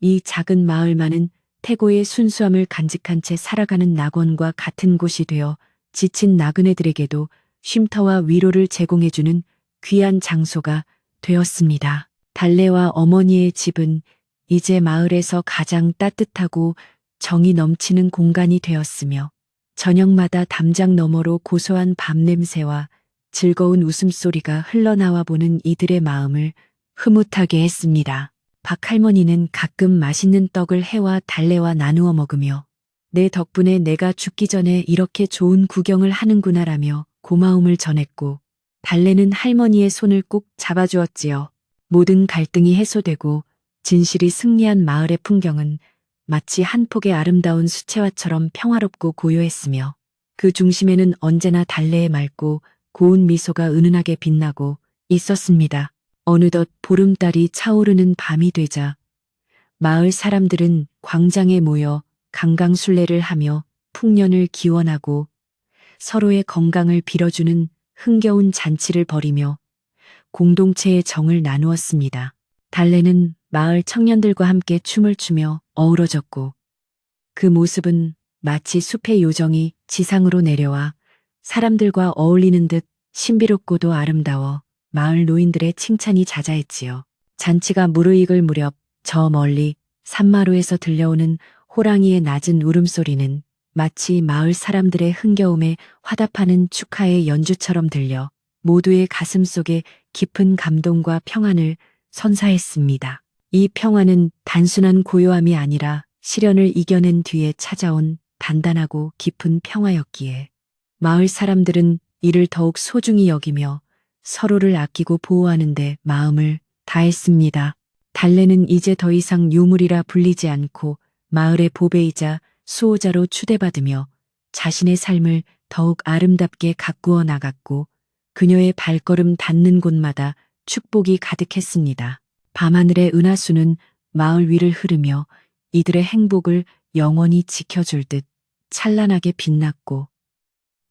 이 작은 마을만은 태고의 순수함을 간직한 채 살아가는 낙원과 같은 곳이 되어 지친 나그네들에게도 쉼터와 위로를 제공해주는 귀한 장소가 되었습니다. 달래와 어머니의 집은 이제 마을에서 가장 따뜻하고 정이 넘치는 공간이 되었으며, 저녁마다 담장 너머로 고소한 밥 냄새와 즐거운 웃음소리가 흘러나와 보는 이들의 마음을 흐뭇하게 했습니다. 박할머니는 가끔 맛있는 떡을 해와 달래와 나누어 먹으며 내 덕분에 내가 죽기 전에 이렇게 좋은 구경을 하는구나라며 고마움을 전했고, 달래는 할머니의 손을 꼭 잡아주었지요. 모든 갈등이 해소되고 진실이 승리한 마을의 풍경은 마치 한 폭의 아름다운 수채화처럼 평화롭고 고요했으며, 그 중심에는 언제나 달래의 맑고 고운 미소가 은은하게 빛나고 있었습니다. 어느덧 보름달이 차오르는 밤이 되자 마을 사람들은 광장에 모여 강강술래를 하며 풍년을 기원하고 서로의 건강을 빌어주는 흥겨운 잔치를 벌이며 공동체의 정을 나누었습니다. 달래는 마을 청년들과 함께 춤을 추며 어우러졌고, 그 모습은 마치 숲의 요정이 지상으로 내려와 사람들과 어울리는 듯 신비롭고도 아름다워 마을 노인들의 칭찬이 자자했지요. 잔치가 무르익을 무렵 저 멀리 산마루에서 들려오는 호랑이의 낮은 울음소리는 마치 마을 사람들의 흥겨움에 화답하는 축하의 연주처럼 들려 모두의 가슴 속에 깊은 감동과 평안을 선사했습니다. 이 평안은 단순한 고요함이 아니라 시련을 이겨낸 뒤에 찾아온 단단하고 깊은 평화였기에 마을 사람들은 이를 더욱 소중히 여기며 서로를 아끼고 보호하는 데 마음을 다했습니다. 달래는 이제 더 이상 유물이라 불리지 않고 마을의 보배이자 수호자로 추대받으며 자신의 삶을 더욱 아름답게 가꾸어 나갔고, 그녀의 발걸음 닿는 곳마다 축복이 가득했습니다. 밤하늘의 은하수는 마을 위를 흐르며 이들의 행복을 영원히 지켜줄 듯 찬란하게 빛났고,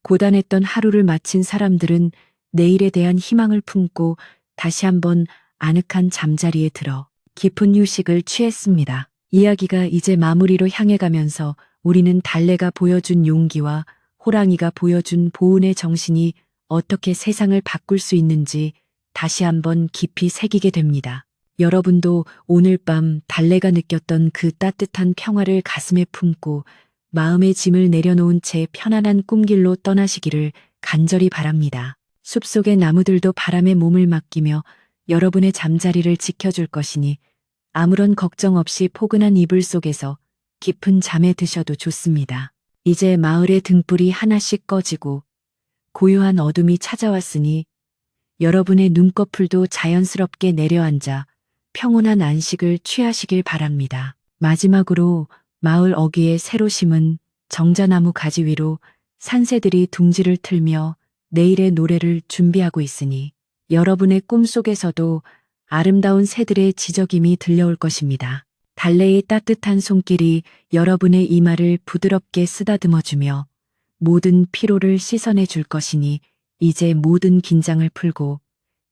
고단했던 하루를 마친 사람들은 내일에 대한 희망을 품고 다시 한번 아늑한 잠자리에 들어 깊은 휴식을 취했습니다. 이야기가 이제 마무리로 향해 가면서 우리는 달래가 보여준 용기와 호랑이가 보여준 보은의 정신이 어떻게 세상을 바꿀 수 있는지 다시 한번 깊이 새기게 됩니다. 여러분도 오늘 밤 달래가 느꼈던 그 따뜻한 평화를 가슴에 품고 마음의 짐을 내려놓은 채 편안한 꿈길로 떠나시기를 간절히 바랍니다. 숲속의 나무들도 바람에 몸을 맡기며 여러분의 잠자리를 지켜줄 것이니 아무런 걱정 없이 포근한 이불 속에서 깊은 잠에 드셔도 좋습니다. 이제 마을의 등불이 하나씩 꺼지고 고요한 어둠이 찾아왔으니 여러분의 눈꺼풀도 자연스럽게 내려앉아 평온한 안식을 취하시길 바랍니다. 마지막으로 마을 어귀에 새로 심은 정자나무 가지 위로 산새들이 둥지를 틀며 내일의 노래를 준비하고 있으니 여러분의 꿈속에서도 아름다운 새들의 지저귀이 들려올 것입니다. 달래의 따뜻한 손길이 여러분의 이마를 부드럽게 쓰다듬어주며 모든 피로를 씻어내 줄 것이니 이제 모든 긴장을 풀고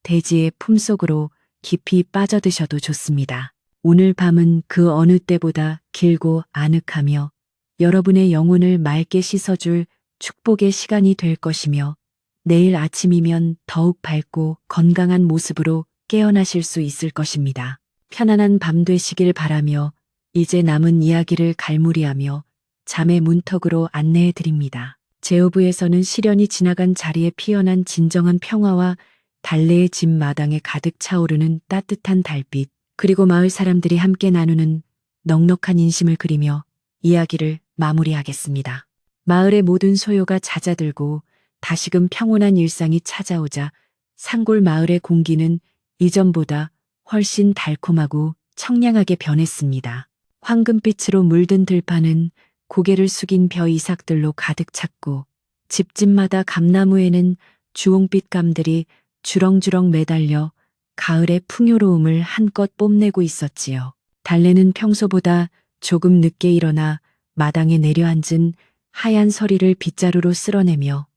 대지의 품속으로 깊이 빠져드셔도 좋습니다. 오늘 밤은 그 어느 때보다 길고 아늑하며 여러분의 영혼을 맑게 씻어줄 축복의 시간이 될 것이며, 내일 아침이면 더욱 밝고 건강한 모습으로 깨어나실 수 있을 것입니다. 편안한 밤 되시길 바라며 이제 남은 이야기를 갈무리하며 잠의 문턱으로 안내해 드립니다. 제오부에서는 시련이 지나간 자리에 피어난 진정한 평화와 달래의 집 마당에 가득 차오르는 따뜻한 달빛, 그리고 마을 사람들이 함께 나누는 넉넉한 인심을 그리며 이야기를 마무리하겠습니다. 마을의 모든 소요가 잦아들고 다시금 평온한 일상이 찾아오자 산골 마을의 공기는 이전보다 훨씬 달콤하고 청량하게 변했습니다. 황금빛으로 물든 들판은 고개를 숙인 벼 이삭들로 가득 찼고 집집마다 감나무에는 주홍빛 감들이 주렁주렁 매달려 가을의 풍요로움을 한껏 뽐내고 있었지요. 달래는 평소보다 조금 늦게 일어나 마당에 내려앉은 하얀 서리를 빗자루로 쓸어내며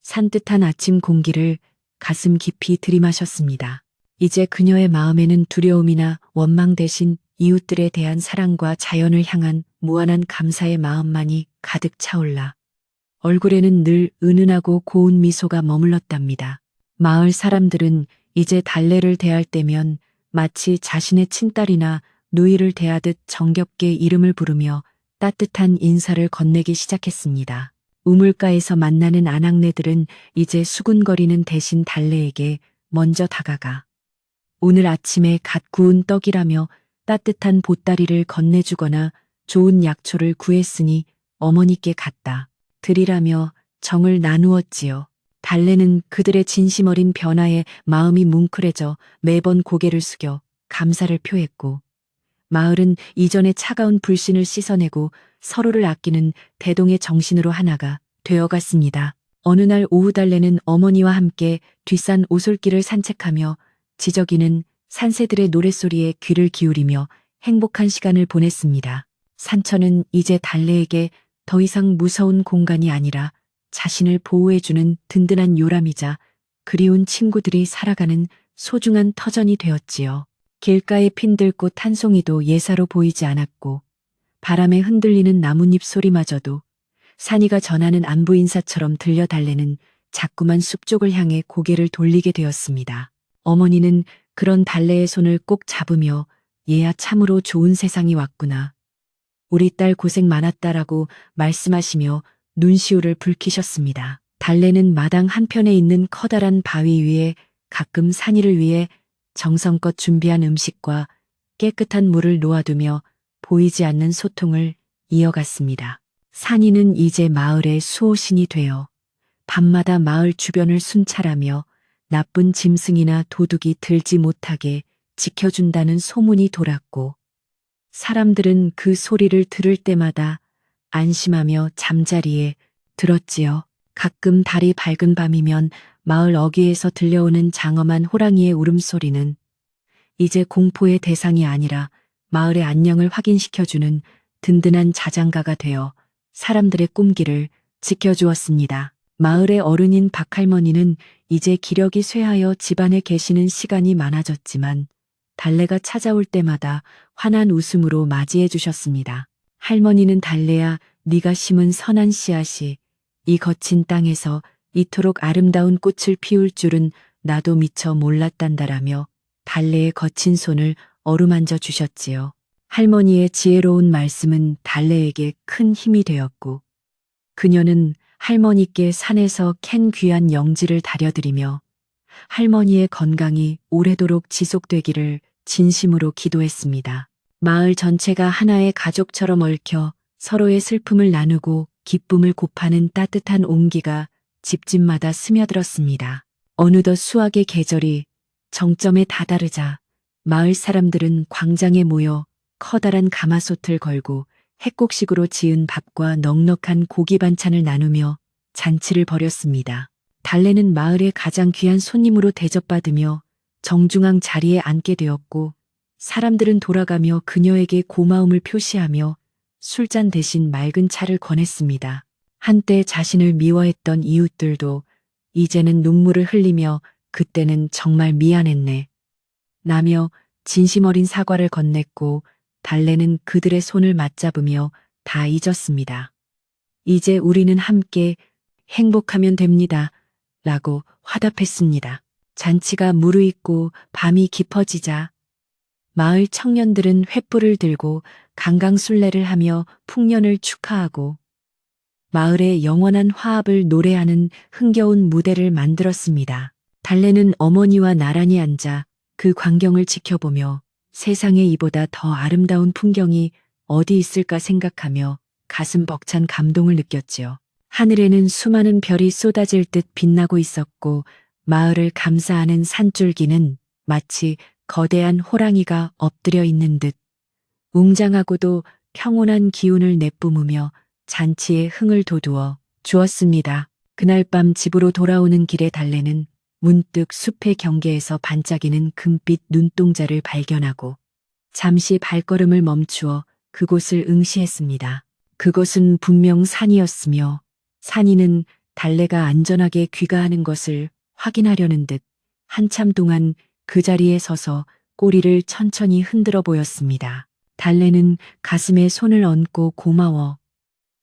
산뜻한 아침 공기를 가슴 깊이 들이마셨습니다. 이제 그녀의 마음에는 두려움이나 원망 대신 이웃들에 대한 사랑과 자연을 향한 무한한 감사의 마음만이 가득 차올라 얼굴에는 늘 은은하고 고운 미소가 머물렀답니다. 마을 사람들은 이제 달래를 대할 때면 마치 자신의 친딸이나 누이를 대하듯 정겹게 이름을 부르며 따뜻한 인사를 건네기 시작했습니다. 우물가에서 만나는 아낙네들은 이제 수군거리는 대신 달래에게 먼저 다가가 오늘 아침에 갓 구운 떡이라며 따뜻한 보따리를 건네주거나 좋은 약초를 구했으니 어머니께 갖다 드리라며 정을 나누었지요. 달래는 그들의 진심 어린 변화에 마음이 뭉클해져 매번 고개를 숙여 감사를 표했고 마을은 이전의 차가운 불신을 씻어내고 서로를 아끼는 대동의 정신으로 하나가 되어갔습니다. 어느 날 오후 달래는 어머니와 함께 뒷산 오솔길을 산책하며 지저귀는 산새들의 노랫소리에 귀를 기울이며 행복한 시간을 보냈습니다. 산천은 이제 달래에게 더 이상 무서운 공간이 아니라 자신을 보호해주는 든든한 요람이자 그리운 친구들이 살아가는 소중한 터전이 되었지요. 길가에 핀 들꽃 한 송이도 예사로 보이지 않았고 바람에 흔들리는 나뭇잎 소리마저도 산이가 전하는 안부 인사처럼 들려 달래는 자꾸만 숲 쪽을 향해 고개를 돌리게 되었습니다. 어머니는 그런 달래의 손을 꼭 잡으며 얘야 참으로 좋은 세상이 왔구나. 우리 딸 고생 많았다라고 말씀하시며 눈시울을 붉히셨습니다. 달래는 마당 한편에 있는 커다란 바위 위에 가끔 산이를 위해 정성껏 준비한 음식과 깨끗한 물을 놓아두며 보이지 않는 소통을 이어갔습니다. 산이는 이제 마을의 수호신이 되어 밤마다 마을 주변을 순찰하며 나쁜 짐승이나 도둑이 들지 못하게 지켜준다는 소문이 돌았고 사람들은 그 소리를 들을 때마다 안심하며 잠자리에 들었지요. 가끔 달이 밝은 밤이면 마을 어귀에서 들려오는 장엄한 호랑이의 울음소리는 이제 공포의 대상이 아니라 마을의 안녕을 확인시켜주는 든든한 자장가가 되어 사람들의 꿈길을 지켜주었습니다. 마을의 어른인 박할머니는 이제 기력이 쇠하여 집안에 계시는 시간이 많아졌지만 달래가 찾아올 때마다 환한 웃음으로 맞이해 주셨습니다. 할머니는 달래야 네가 심은 선한 씨앗이 이 거친 땅에서 이토록 아름다운 꽃을 피울 줄은 나도 미처 몰랐단다라며 달래의 거친 손을 어루만져 주셨지요. 할머니의 지혜로운 말씀은 달래에게 큰 힘이 되었고 그녀는 할머니께 산에서 캔 귀한 영지를 다려드리며 할머니의 건강이 오래도록 지속되기를 진심으로 기도했습니다. 마을 전체가 하나의 가족처럼 얽혀 서로의 슬픔을 나누고 기쁨을 곱하는 따뜻한 온기가 집집마다 스며들었습니다. 어느덧 수확의 계절이 정점에 다다르자 마을 사람들은 광장에 모여 커다란 가마솥을 걸고 핵곡식으로 지은 밥과 넉넉한 고기 반찬을 나누며 잔치를 벌였습니다. 달래는 마을의 가장 귀한 손님으로 대접받으며 정중앙 자리에 앉게 되었고 사람들은 돌아가며 그녀에게 고마움을 표시하며 술잔 대신 맑은 차를 권했습니다. 한때 자신을 미워했던 이웃들도 이제는 눈물을 흘리며 그때는 정말 미안했네 라며 진심 어린 사과를 건넸고 달래는 그들의 손을 맞잡으며 다 잊었습니다. 이제 우리는 함께 행복하면 됩니다. 라고 화답했습니다. 잔치가 무르익고 밤이 깊어지자 마을 청년들은 횃불을 들고 강강술래를 하며 풍년을 축하하고 마을의 영원한 화합을 노래하는 흥겨운 무대를 만들었습니다. 달래는 어머니와 나란히 앉아 그 광경을 지켜보며 세상에 이보다 더 아름다운 풍경이 어디 있을까 생각하며 가슴 벅찬 감동을 느꼈지요. 하늘에는 수많은 별이 쏟아질 듯 빛나고 있었고 마을을 감싸는 산줄기는 마치 거대한 호랑이가 엎드려 있는 듯 웅장하고도 평온한 기운을 내뿜으며 잔치에 흥을 돋우어 주었습니다. 그날 밤 집으로 돌아오는 길에 달래는 문득 숲의 경계에서 반짝이는 금빛 눈동자를 발견하고 잠시 발걸음을 멈추어 그곳을 응시했습니다. 그것은 분명 산이었으며 산이는 달래가 안전하게 귀가하는 것을 확인하려는 듯 한참 동안 그 자리에 서서 꼬리를 천천히 흔들어 보였습니다. 달래는 가슴에 손을 얹고 고마워.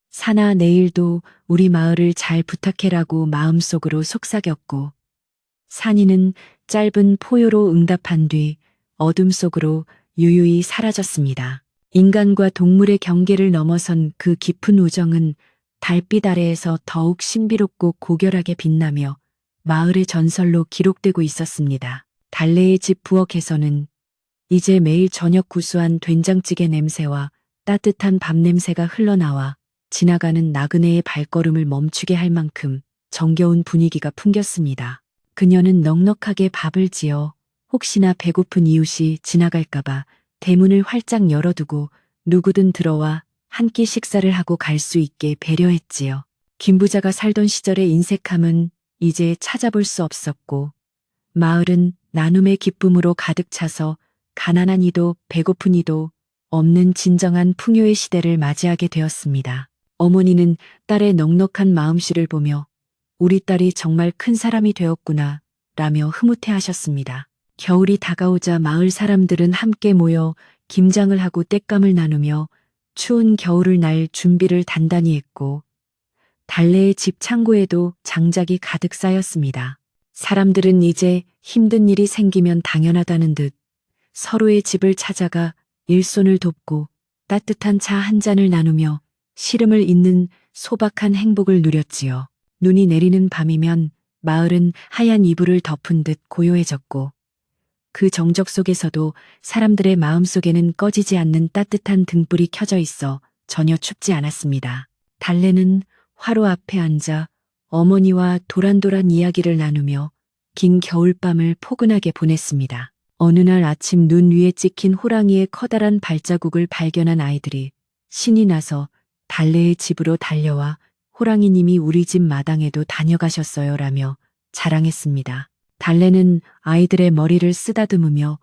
산아, 내일도 우리 마을을 잘 부탁해라고 마음속으로 속삭였고, 산이는 짧은 포효로 응답한 뒤 어둠 속으로 유유히 사라졌습니다. 인간과 동물의 경계를 넘어선 그 깊은 우정은 달빛 아래에서 더욱 신비롭고 고결하게 빛나며 마을의 전설로 기록되고 있었습니다. 달래의 집 부엌에서는 이제 매일 저녁 구수한 된장찌개 냄새와 따뜻한 밥 냄새가 흘러나와 지나가는 나그네의 발걸음을 멈추게 할 만큼 정겨운 분위기가 풍겼습니다. 그녀는 넉넉하게 밥을 지어 혹시나 배고픈 이웃이 지나갈까봐 대문을 활짝 열어두고 누구든 들어와 한 끼 식사를 하고 갈 수 있게 배려했지요. 김부자가 살던 시절의 인색함은 이제 찾아볼 수 없었고 마을은 나눔의 기쁨으로 가득 차서 가난한 이도 배고픈 이도 없는 진정한 풍요의 시대를 맞이하게 되었습니다. 어머니는 딸의 넉넉한 마음씨를 보며 우리 딸이 정말 큰 사람이 되었구나 라며 흐뭇해하셨습니다. 겨울이 다가오자 마을 사람들은 함께 모여 김장을 하고 땔감을 나누며 추운 겨울을 날 준비를 단단히 했고 달래의 집 창고에도 장작이 가득 쌓였습니다. 사람들은 이제 힘든 일이 생기면 당연하다는 듯 서로의 집을 찾아가 일손을 돕고 따뜻한 차 한 잔을 나누며 시름을 잇는 소박한 행복을 누렸지요. 눈이 내리는 밤이면 마을은 하얀 이불을 덮은 듯 고요해졌고 그 정적 속에서도 사람들의 마음속에는 꺼지지 않는 따뜻한 등불이 켜져 있어 전혀 춥지 않았습니다. 달래는 화로 앞에 앉아 어머니와 도란도란 이야기를 나누며 긴 겨울밤을 포근하게 보냈습니다. 어느 날 아침 눈 위에 찍힌 호랑이의 커다란 발자국을 발견한 아이들이 신이 나서 달래의 집으로 달려와 호랑이님이 우리 집 마당에도 다녀가셨어요 라며 자랑했습니다. 달래는 아이들의 머리를 쓰다듬으며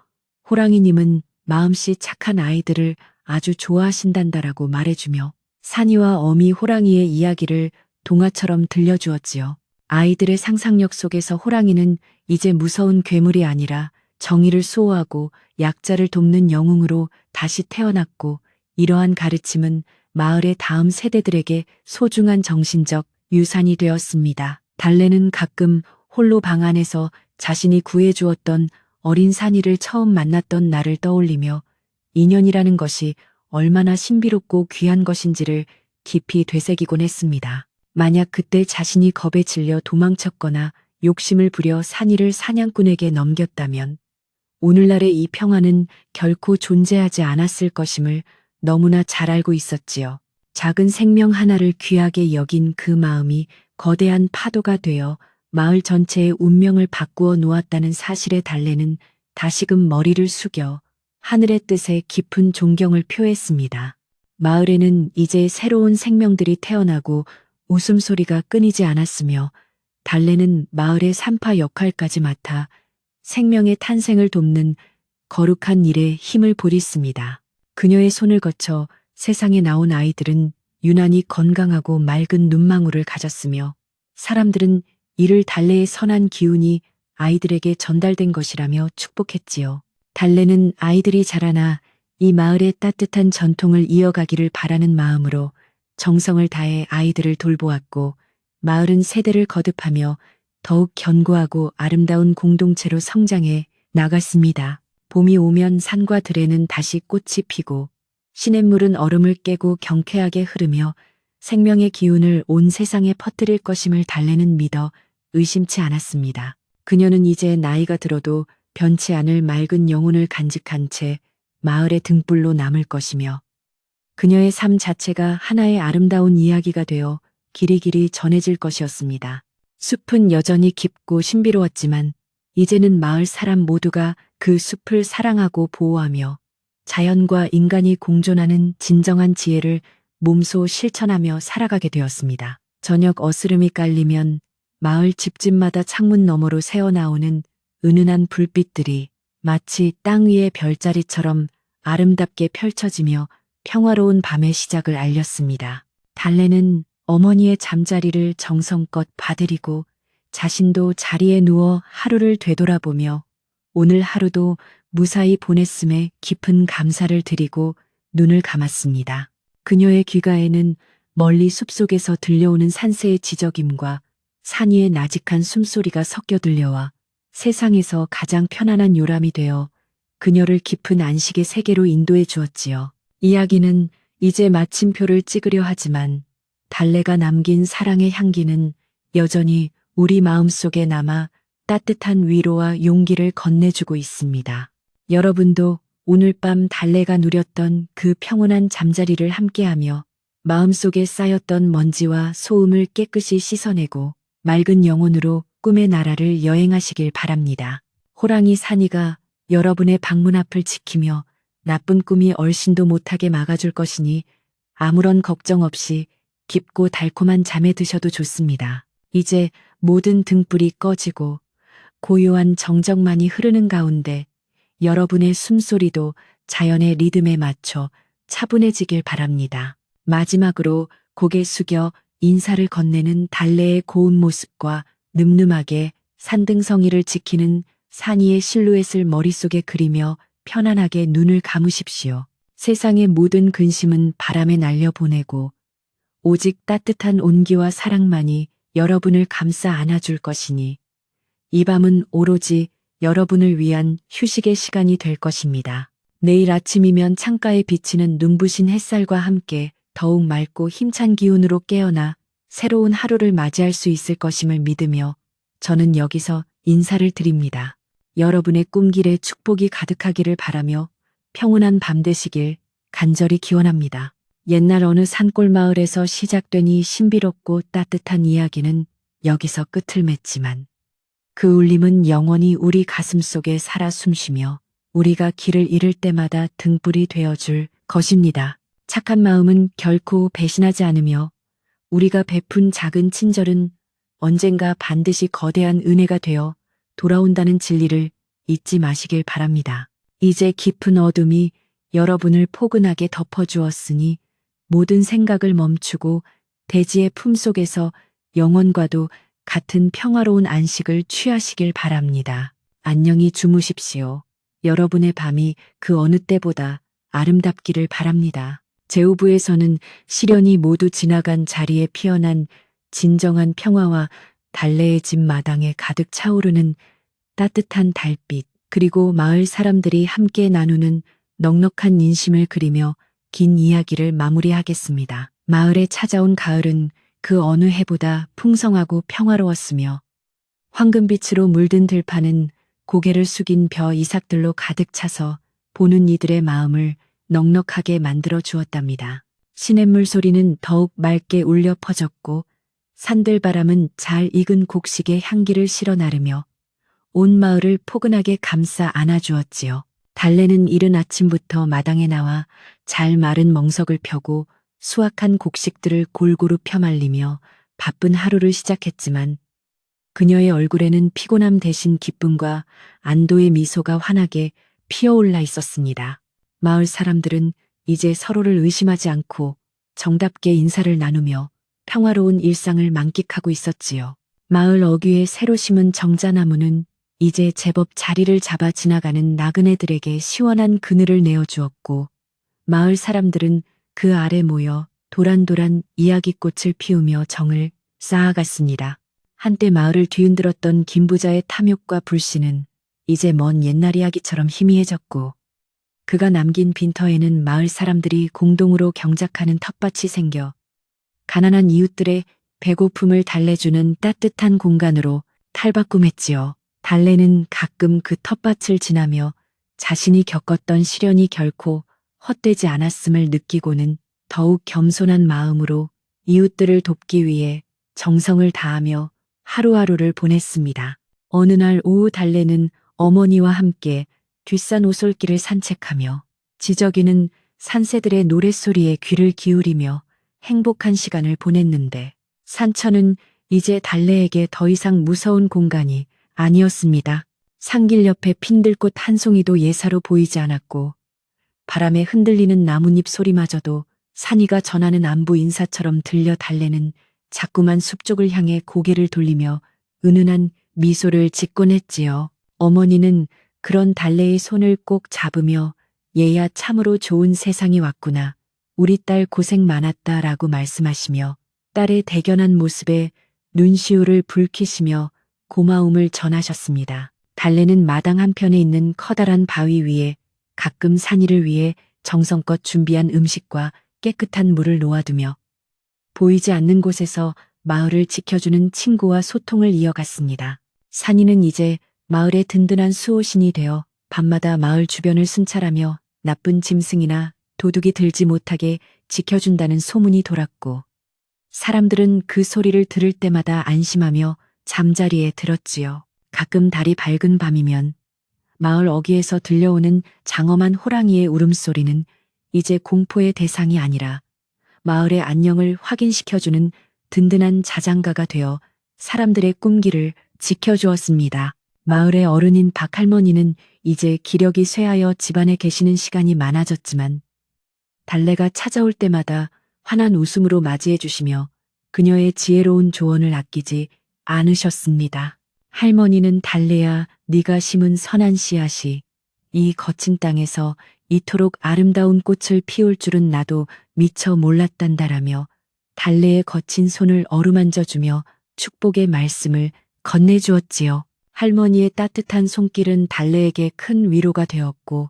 호랑이님은 마음씨 착한 아이들을 아주 좋아하신단다라고 말해주며 산이와 어미 호랑이의 이야기를 동화처럼 들려주었지요. 아이들의 상상력 속에서 호랑이는 이제 무서운 괴물이 아니라 정의를 수호하고 약자를 돕는 영웅으로 다시 태어났고 이러한 가르침은 마을의 다음 세대들에게 소중한 정신적 유산이 되었습니다. 달래는 가끔 홀로 방 안에서 자신이 구해주었던 어린 산이를 처음 만났던 날을 떠올리며 인연이라는 것이 얼마나 신비롭고 귀한 것인지를 깊이 되새기곤 했습니다. 만약 그때 자신이 겁에 질려 도망쳤거나 욕심을 부려 산이를 사냥꾼에게 넘겼다면 오늘날의 이 평화는 결코 존재하지 않았을 것임을 너무나 잘 알고 있었지요. 작은 생명 하나를 귀하게 여긴 그 마음이 거대한 파도가 되어 마을 전체의 운명을 바꾸어 놓았다는 사실에 달래는 다시금 머리를 숙여 하늘의 뜻에 깊은 존경을 표했습니다. 마을에는 이제 새로운 생명들이 태어나고 웃음소리가 끊이지 않았으며 달래는 마을의 산파 역할까지 맡아 생명의 탄생을 돕는 거룩한 일에 힘을 보릿습니다. 그녀의 손을 거쳐 세상에 나온 아이들은 유난히 건강하고 맑은 눈망울을 가졌으며 사람들은 이를 달래의 선한 기운이 아이들에게 전달된 것이라며 축복했지요. 달래는 아이들이 자라나 이 마을의 따뜻한 전통을 이어가기를 바라는 마음으로 정성을 다해 아이들을 돌보았고 마을은 세대를 거듭하며 더욱 견고하고 아름다운 공동체로 성장해 나갔습니다. 봄이 오면 산과 들에는 다시 꽃이 피고 시냇물은 얼음을 깨고 경쾌하게 흐르며 생명의 기운을 온 세상에 퍼뜨릴 것임을 달래는 믿어 의심치 않았습니다. 그녀는 이제 나이가 들어도 변치 않을 맑은 영혼을 간직한 채 마을의 등불로 남을 것이며 그녀의 삶 자체가 하나의 아름다운 이야기가 되어 길이길이 전해질 것이었습니다. 숲은 여전히 깊고 신비로웠지만 이제는 마을 사람 모두가 그 숲을 사랑하고 보호하며 자연과 인간이 공존하는 진정한 지혜를 몸소 실천하며 살아가게 되었습니다. 저녁 어스름이 깔리면 마을 집집마다 창문 너머로 새어나오는 은은한 불빛들이 마치 땅 위의 별자리처럼 아름답게 펼쳐지며 평화로운 밤의 시작을 알렸습니다. 달래는 어머니의 잠자리를 정성껏 봐드리고 자신도 자리에 누워 하루를 되돌아보며 오늘 하루도 무사히 보냈음에 깊은 감사를 드리고 눈을 감았습니다. 그녀의 귀가에는 멀리 숲속에서 들려오는 산새의 지저귐과 산 위의 나직한 숨소리가 섞여 들려와 세상에서 가장 편안한 요람이 되어 그녀를 깊은 안식의 세계로 인도해 주었지요. 이야기는 이제 마침표를 찍으려 하지만 달래가 남긴 사랑의 향기는 여전히 우리 마음속에 남아 따뜻한 위로와 용기를 건네주고 있습니다. 여러분도 오늘 밤 달래가 누렸던 그 평온한 잠자리를 함께하며 마음속에 쌓였던 먼지와 소음을 깨끗이 씻어내고 맑은 영혼으로 꿈의 나라를 여행하시길 바랍니다. 호랑이 산이가 여러분의 방문 앞을 지키며 나쁜 꿈이 얼씬도 못하게 막아줄 것이니 아무런 걱정 없이 깊고 달콤한 잠에 드셔도 좋습니다. 이제 모든 등불이 꺼지고 고요한 정적만이 흐르는 가운데 여러분의 숨소리도 자연의 리듬에 맞춰 차분해지길 바랍니다. 마지막으로 고개 숙여 인사를 건네는 달래의 고운 모습과 늠름하게 산등성이를 지키는 산이의 실루엣을 머릿속에 그리며 편안하게 눈을 감으십시오. 세상의 모든 근심은 바람에 날려보내고 오직 따뜻한 온기와 사랑만이 여러분을 감싸 안아줄 것이니 이 밤은 오로지 여러분을 위한 휴식의 시간이 될 것입니다. 내일 아침이면 창가에 비치는 눈부신 햇살과 함께 더욱 맑고 힘찬 기운으로 깨어나 새로운 하루를 맞이할 수 있을 것임을 믿으며 저는 여기서 인사를 드립니다. 여러분의 꿈길에 축복이 가득하기를 바라며 평온한 밤 되시길 간절히 기원합니다. 옛날 어느 산골 마을에서 시작된 이 신비롭고 따뜻한 이야기는 여기서 끝을 맺지만 그 울림은 영원히 우리 가슴 속에 살아 숨쉬며 우리가 길을 잃을 때마다 등불이 되어줄 것입니다. 착한 마음은 결코 배신하지 않으며 우리가 베푼 작은 친절은 언젠가 반드시 거대한 은혜가 되어 돌아온다는 진리를 잊지 마시길 바랍니다. 이제 깊은 어둠이 여러분을 포근하게 덮어주었으니 모든 생각을 멈추고 대지의 품속에서 영혼과도 같은 평화로운 안식을 취하시길 바랍니다. 안녕히 주무십시오. 여러분의 밤이 그 어느 때보다 아름답기를 바랍니다. 제후부에서는 시련이 모두 지나간 자리에 피어난 진정한 평화와 달래의 집 마당에 가득 차오르는 따뜻한 달빛, 그리고 마을 사람들이 함께 나누는 넉넉한 인심을 그리며 긴 이야기를 마무리하겠습니다. 마을에 찾아온 가을은 그 어느 해보다 풍성하고 평화로웠으며 황금빛으로 물든 들판은 고개를 숙인 벼 이삭들로 가득 차서 보는 이들의 마음을 넉넉하게 만들어 주었답니다. 시냇물 소리는 더욱 맑게 울려 퍼졌고 산들바람은 잘 익은 곡식의 향기를 실어 나르며 온 마을을 포근하게 감싸 안아주었지요. 달래는 이른 아침부터 마당에 나와 잘 마른 멍석을 펴고 수확한 곡식들을 골고루 펴말리며 바쁜 하루를 시작했지만 그녀의 얼굴에는 피곤함 대신 기쁨과 안도의 미소가 환하게 피어올라 있었습니다. 마을 사람들은 이제 서로를 의심하지 않고 정답게 인사를 나누며 평화로운 일상을 만끽하고 있었지요. 마을 어귀에 새로 심은 정자나무는 이제 제법 자리를 잡아 지나가는 나그네들에게 시원한 그늘을 내어주었고 마을 사람들은 그 아래 모여 도란도란 이야기꽃을 피우며 정을 쌓아갔습니다. 한때 마을을 뒤흔들었던 김부자의 탐욕과 불신은 이제 먼 옛날 이야기처럼 희미해졌고 그가 남긴 빈터에는 마을 사람들이 공동으로 경작하는 텃밭이 생겨 가난한 이웃들의 배고픔을 달래주는 따뜻한 공간으로 탈바꿈했지요. 달래는 가끔 그 텃밭을 지나며 자신이 겪었던 시련이 결코 헛되지 않았음을 느끼고는 더욱 겸손한 마음으로 이웃들을 돕기 위해 정성을 다하며 하루하루를 보냈습니다. 어느 날 오후 달래는 어머니와 함께 뒷산 오솔길을 산책하며 지저귀는 산새들의 노랫소리에 귀를 기울이며 행복한 시간을 보냈는데 산천은 이제 달래에게 더 이상 무서운 공간이 아니었습니다. 산길 옆에 핀들꽃 한 송이도 예사로 보이지 않았고 바람에 흔들리는 나뭇잎 소리마저도 산이가 전하는 안부 인사처럼 들려 달래는 자꾸만 숲 쪽을 향해 고개를 돌리며 은은한 미소를 짓곤 했지요. 어머니는 그런 달래의 손을 꼭 잡으며 얘야 참으로 좋은 세상이 왔구나. 우리 딸 고생 많았다라고 말씀하시며 딸의 대견한 모습에 눈시울을 붉히시며 고마움을 전하셨습니다. 달래는 마당 한편에 있는 커다란 바위 위에 가끔 산이를 위해 정성껏 준비한 음식과 깨끗한 물을 놓아두며 보이지 않는 곳에서 마을을 지켜주는 친구와 소통을 이어갔습니다. 산이는 이제 마을의 든든한 수호신이 되어 밤마다 마을 주변을 순찰하며 나쁜 짐승이나 도둑이 들지 못하게 지켜준다는 소문이 돌았고 사람들은 그 소리를 들을 때마다 안심하며 잠자리에 들었지요. 가끔 달이 밝은 밤이면 마을 어귀에서 들려오는 장엄한 호랑이의 울음소리는 이제 공포의 대상이 아니라 마을의 안녕을 확인시켜주는 든든한 자장가가 되어 사람들의 꿈길을 지켜주었습니다. 마을의 어른인 박할머니는 이제 기력이 쇠하여 집안에 계시는 시간이 많아졌지만 달래가 찾아올 때마다 환한 웃음으로 맞이해 주시며 그녀의 지혜로운 조언을 아끼지 않으셨습니다. 할머니는 달래야 네가 심은 선한 씨앗이 이 거친 땅에서 이토록 아름다운 꽃을 피울 줄은 나도 미처 몰랐단다라며 달래의 거친 손을 어루만져 주며 축복의 말씀을 건네주었지요. 할머니의 따뜻한 손길은 달래에게 큰 위로가 되었고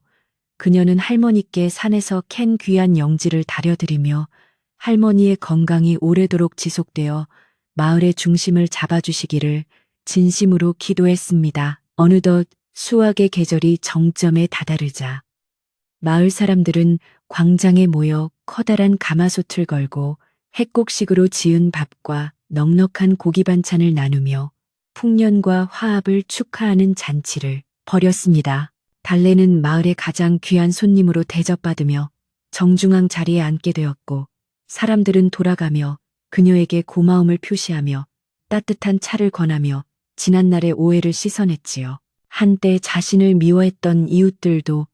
그녀는 할머니께 산에서 캔 귀한 영지를 다려드리며 할머니의 건강이 오래도록 지속되어 마을의 중심을 잡아주시기를 진심으로 기도했습니다. 어느덧 수확의 계절이 정점에 다다르자 마을 사람들은 광장에 모여 커다란 가마솥을 걸고 핵곡식으로 지은 밥과 넉넉한 고기 반찬을 나누며 풍년과 화합을 축하하는 잔치를 벌였습니다. 달래는 마을의 가장 귀한 손님으로 대접받으며 정중앙 자리에 앉게 되었고 사람들은 돌아가며 그녀에게 고마움을 표시하며 따뜻한 차를 권하며 지난날의 오해를 씻어냈지요. 한때 자신을 미워했던 이웃들도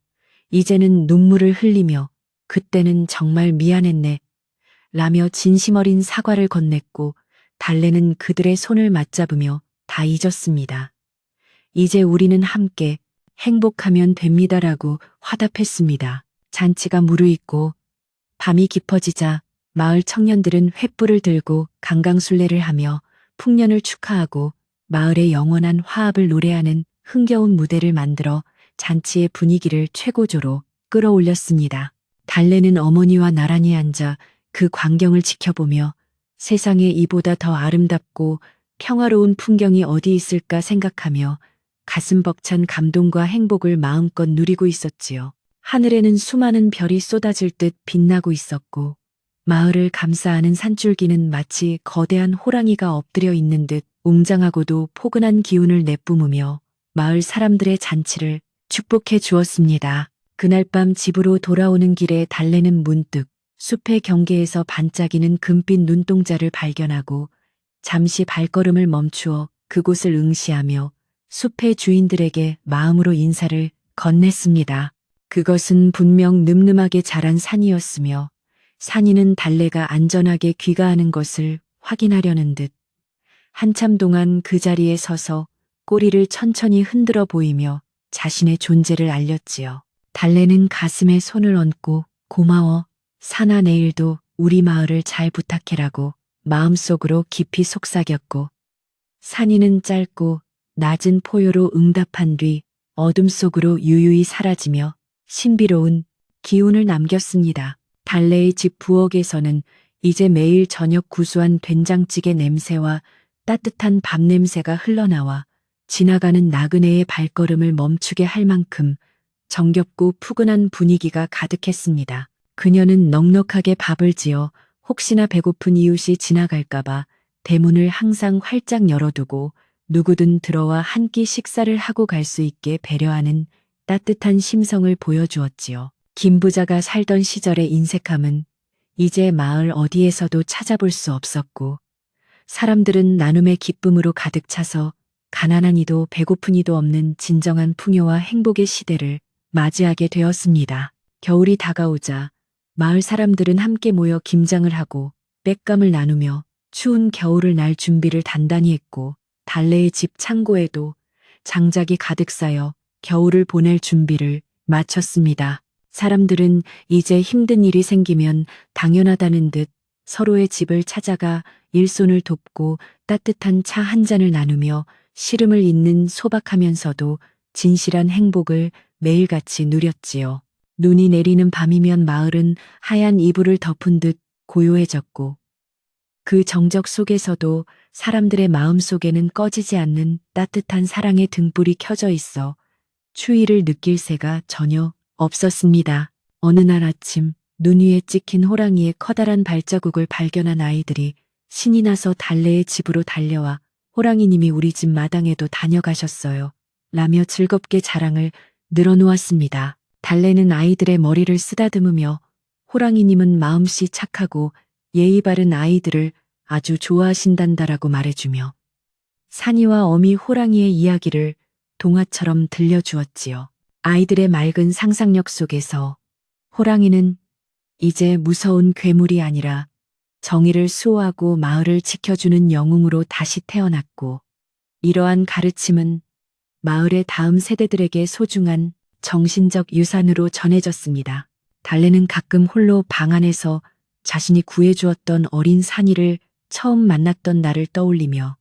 이제는 눈물을 흘리며 그때는 정말 미안했네 라며 진심 어린 사과를 건넸고 달래는 그들의 손을 맞잡으며 다 잊었습니다. 이제 우리는 함께 행복하면 됩니다라고 화답했습니다. 잔치가 무르익고 밤이 깊어지자 마을 청년들은 횃불을 들고 강강술래를 하며 풍년을 축하하고 마을의 영원한 화합을 노래하는 흥겨운 무대를 만들어 잔치의 분위기를 최고조로 끌어올렸습니다. 달래는 어머니와 나란히 앉아 그 광경을 지켜보며 세상에 이보다 더 아름답고 평화로운 풍경이 어디 있을까 생각하며 가슴 벅찬 감동과 행복을 마음껏 누리고 있었지요. 하늘에는 수많은 별이 쏟아질 듯 빛나고 있었고 마을을 감싸는 산줄기는 마치 거대한 호랑이가 엎드려 있는 듯 웅장하고도 포근한 기운을 내뿜으며 마을 사람들의 잔치를 축복해 주었습니다. 그날 밤 집으로 돌아오는 길에 달래는 문득 숲의 경계에서 반짝이는 금빛 눈동자를 발견하고 잠시 발걸음을 멈추어 그곳을 응시하며 숲의 주인들에게 마음으로 인사를 건넸습니다. 그것은 분명 늠름하게 자란 산이었으며 산이는 달래가 안전하게 귀가하는 것을 확인하려는 듯 한참 동안 그 자리에 서서 꼬리를 천천히 흔들어 보이며 자신의 존재를 알렸지요. 달래는 가슴에 손을 얹고 고마워 산아 내일도 우리 마을을 잘 부탁해라고 마음속으로 깊이 속삭였고 산이는 짧고 낮은 포효로 응답한 뒤 어둠 속으로 유유히 사라지며 신비로운 기운을 남겼습니다. 달래의 집 부엌에서는 이제 매일 저녁 구수한 된장찌개 냄새와 따뜻한 밥 냄새가 흘러나와 지나가는 나그네의 발걸음을 멈추게 할 만큼 정겹고 푸근한 분위기가 가득했습니다. 그녀는 넉넉하게 밥을 지어 혹시나 배고픈 이웃이 지나갈까봐 대문을 항상 활짝 열어두고 누구든 들어와 한 끼 식사를 하고 갈 수 있게 배려하는 따뜻한 심성을 보여주었지요. 김 부자가 살던 시절의 인색함은 이제 마을 어디에서도 찾아볼 수 없었고, 사람들은 나눔의 기쁨으로 가득 차서 가난한 이도 배고픈 이도 없는 진정한 풍요와 행복의 시대를 맞이하게 되었습니다. 겨울이 다가오자 마을 사람들은 함께 모여 김장을 하고 땔감을 나누며 추운 겨울을 날 준비를 단단히 했고, 달래의 집 창고에도 장작이 가득 쌓여 겨울을 보낼 준비를 마쳤습니다. 사람들은 이제 힘든 일이 생기면 당연하다는 듯 서로의 집을 찾아가 일손을 돕고 따뜻한 차 한 잔을 나누며 시름을 잇는 소박하면서도 진실한 행복을 매일같이 누렸지요. 눈이 내리는 밤이면 마을은 하얀 이불을 덮은 듯 고요해졌고, 그 정적 속에서도 사람들의 마음 속에는 꺼지지 않는 따뜻한 사랑의 등불이 켜져 있어 추위를 느낄 새가 전혀 없었습니다. 어느 날 아침, 눈 위에 찍힌 호랑이의 커다란 발자국을 발견한 아이들이 신이 나서 달래의 집으로 달려와 호랑이님이 우리 집 마당에도 다녀가셨어요. 라며 즐겁게 자랑을 늘어놓았습니다. 달래는 아이들의 머리를 쓰다듬으며 호랑이님은 마음씨 착하고 예의 바른 아이들을 아주 좋아하신단다라고 말해주며 산이와 어미 호랑이의 이야기를 동화처럼 들려주었지요. 아이들의 맑은 상상력 속에서 호랑이는 이제 무서운 괴물이 아니라 정의를 수호하고 마을을 지켜주는 영웅으로 다시 태어났고, 이러한 가르침은 마을의 다음 세대들에게 소중한 정신적 유산으로 전해졌습니다. 달래는 가끔 홀로 방 안에서 자신이 구해주었던 어린 산이를 처음 만났던 날을 떠올리며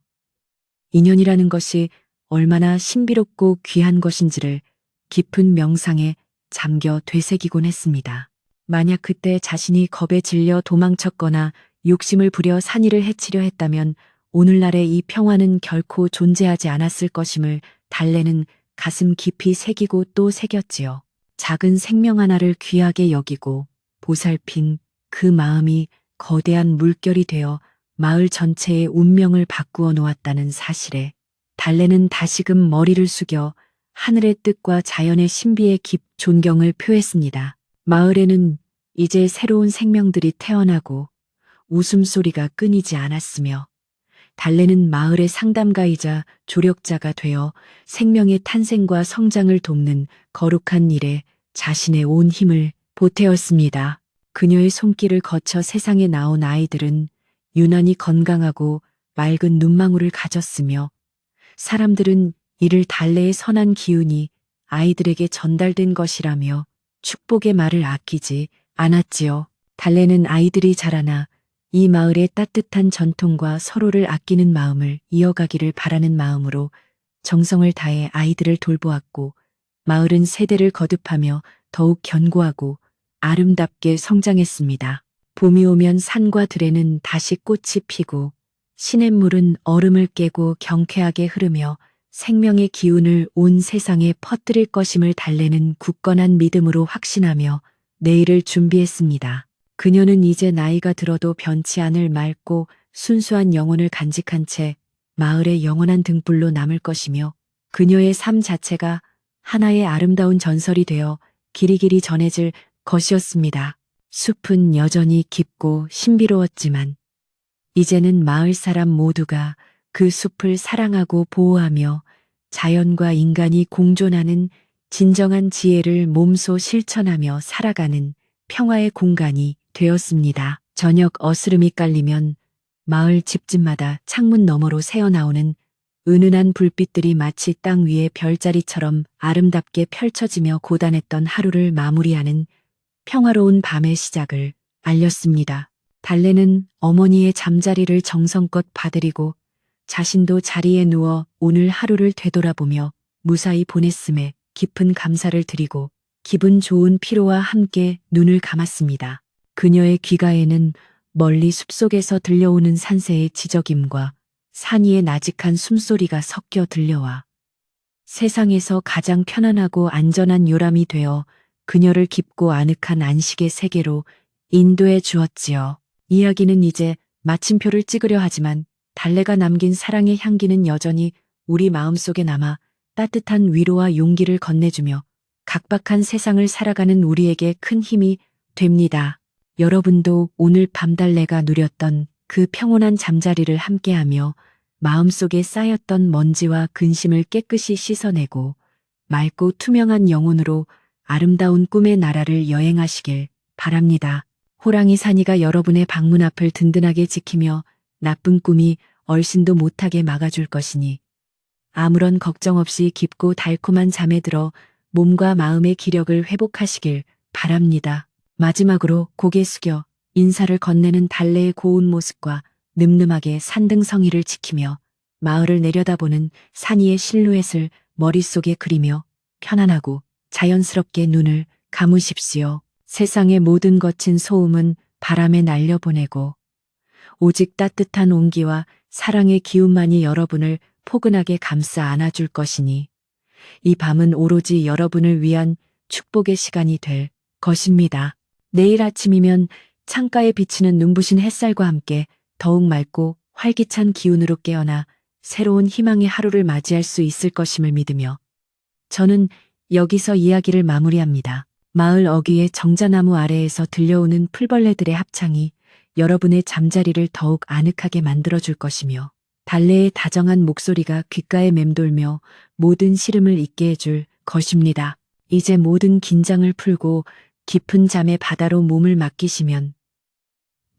인연이라는 것이 얼마나 신비롭고 귀한 것인지를 깊은 명상에 잠겨 되새기곤 했습니다. 만약 그때 자신이 겁에 질려 도망쳤거나 욕심을 부려 산이를 해치려 했다면 오늘날의 이 평화는 결코 존재하지 않았을 것임을 달래는 가슴 깊이 새기고 또 새겼지요. 작은 생명 하나를 귀하게 여기고 보살핀 그 마음이 거대한 물결이 되어 마을 전체의 운명을 바꾸어 놓았다는 사실에 달래는 다시금 머리를 숙여 하늘의 뜻과 자연의 신비에 깊 존경을 표했습니다. 마을에는 이제 새로운 생명들이 태어나고 웃음소리가 끊이지 않았으며, 달래는 마을의 상담가이자 조력자가 되어 생명의 탄생과 성장을 돕는 거룩한 일에 자신의 온 힘을 보태었습니다. 그녀의 손길을 거쳐 세상에 나온 아이들은 유난히 건강하고 맑은 눈망울을 가졌으며, 사람들은 이를 달래의 선한 기운이 아이들에게 전달된 것이라며 축복의 말을 아끼지 않았지요. 달래는 아이들이 자라나 이 마을의 따뜻한 전통과 서로를 아끼는 마음을 이어가기를 바라는 마음으로 정성을 다해 아이들을 돌보았고, 마을은 세대를 거듭하며 더욱 견고하고 아름답게 성장했습니다. 봄이 오면 산과 들에는 다시 꽃이 피고 시냇물은 얼음을 깨고 경쾌하게 흐르며 생명의 기운을 온 세상에 퍼뜨릴 것임을 달래는 굳건한 믿음으로 확신하며 내일을 준비했습니다. 그녀는 이제 나이가 들어도 변치 않을 맑고 순수한 영혼을 간직한 채 마을의 영원한 등불로 남을 것이며, 그녀의 삶 자체가 하나의 아름다운 전설이 되어 길이길이 전해질 것이었습니다. 숲은 여전히 깊고 신비로웠지만 이제는 마을 사람 모두가 그 숲을 사랑하고 보호하며 자연과 인간이 공존하는 진정한 지혜를 몸소 실천하며 살아가는 평화의 공간이 되었습니다. 저녁 어스름이 깔리면 마을 집집마다 창문 너머로 새어나오는 은은한 불빛들이 마치 땅 위의 별자리처럼 아름답게 펼쳐지며 고단했던 하루를 마무리하는 평화로운 밤의 시작을 알렸습니다. 달래는 어머니의 잠자리를 정성껏 봐드리고 자신도 자리에 누워 오늘 하루를 되돌아보며 무사히 보냈음에 깊은 감사를 드리고 기분 좋은 피로와 함께 눈을 감았습니다. 그녀의 귀가에는 멀리 숲속에서 들려오는 산새의 지저김과 산이의 나직한 숨소리가 섞여 들려와 세상에서 가장 편안하고 안전한 요람이 되어 그녀를 깊고 아늑한 안식의 세계로 인도해 주었지요. 이야기는 이제 마침표를 찍으려 하지만 달래가 남긴 사랑의 향기는 여전히 우리 마음속에 남아 따뜻한 위로와 용기를 건네주며 각박한 세상을 살아가는 우리에게 큰 힘이 됩니다. 여러분도 오늘 밤 달래가 누렸던 그 평온한 잠자리를 함께하며 마음속에 쌓였던 먼지와 근심을 깨끗이 씻어내고 맑고 투명한 영혼으로 아름다운 꿈의 나라를 여행하시길 바랍니다. 호랑이 산이가 여러분의 방문 앞을 든든하게 지키며 나쁜 꿈이 얼씬도 못하게 막아줄 것이니 아무런 걱정 없이 깊고 달콤한 잠에 들어 몸과 마음의 기력을 회복하시길 바랍니다. 마지막으로 고개 숙여 인사를 건네는 달래의 고운 모습과 늠름하게 산등성이를 지키며 마을을 내려다보는 산이의 실루엣을 머릿속에 그리며 편안하고 자연스럽게 눈을 감으십시오. 세상의 모든 거친 소음은 바람에 날려보내고 오직 따뜻한 온기와 사랑의 기운만이 여러분을 포근하게 감싸 안아줄 것이니 이 밤은 오로지 여러분을 위한 축복의 시간이 될 것입니다. 내일 아침이면 창가에 비치는 눈부신 햇살과 함께 더욱 맑고 활기찬 기운으로 깨어나 새로운 희망의 하루를 맞이할 수 있을 것임을 믿으며 저는 여기서 이야기를 마무리합니다. 마을 어귀의 정자나무 아래에서 들려오는 풀벌레들의 합창이 여러분의 잠자리를 더욱 아늑하게 만들어줄 것이며 달래의 다정한 목소리가 귓가에 맴돌며 모든 시름을 잊게 해줄 것입니다. 이제 모든 긴장을 풀고 깊은 잠의 바다로 몸을 맡기시면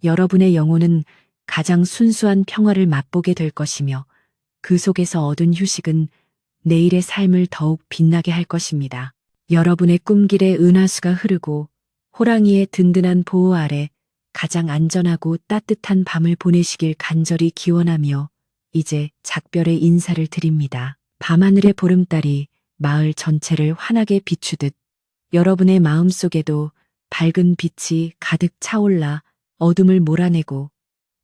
여러분의 영혼은 가장 순수한 평화를 맛보게 될 것이며 그 속에서 얻은 휴식은 내일의 삶을 더욱 빛나게 할 것입니다. 여러분의 꿈길에 은하수가 흐르고 호랑이의 든든한 보호 아래 가장 안전하고 따뜻한 밤을 보내시길 간절히 기원하며 이제 작별의 인사를 드립니다. 밤하늘의 보름달이 마을 전체를 환하게 비추듯 여러분의 마음속에도 밝은 빛이 가득 차올라 어둠을 몰아내고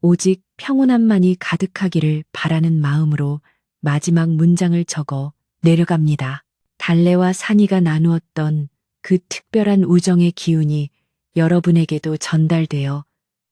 오직 평온함만이 가득하기를 바라는 마음으로 마지막 문장을 적어 내려갑니다. 달래와 산이가 나누었던 그 특별한 우정의 기운이 여러분에게도 전달되어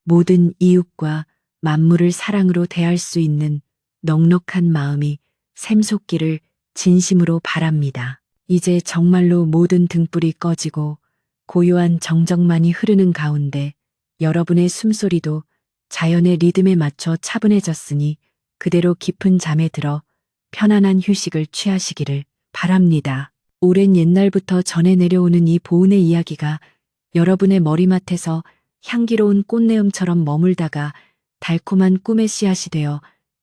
모든 이웃과 만물을 사랑으로 대할 수 있는 넉넉한 마음이 샘솟기를 진심으로 바랍니다. 이제 정말로 모든 등불이 꺼지고 고요한 정적만이 흐르는 가운데 여러분의 숨소리도 자연의 리듬에 맞춰 차분해졌으니 그대로 깊은 잠에 들어 편안한 휴식을 취하시기를 바랍니다. 오랜 옛날부터 전해 내려오는 이 보은의 이야기가 여러분의 머리맡에서 향기로운 꽃내음처럼 머물다가 달콤한 꿈의 씨앗이 되어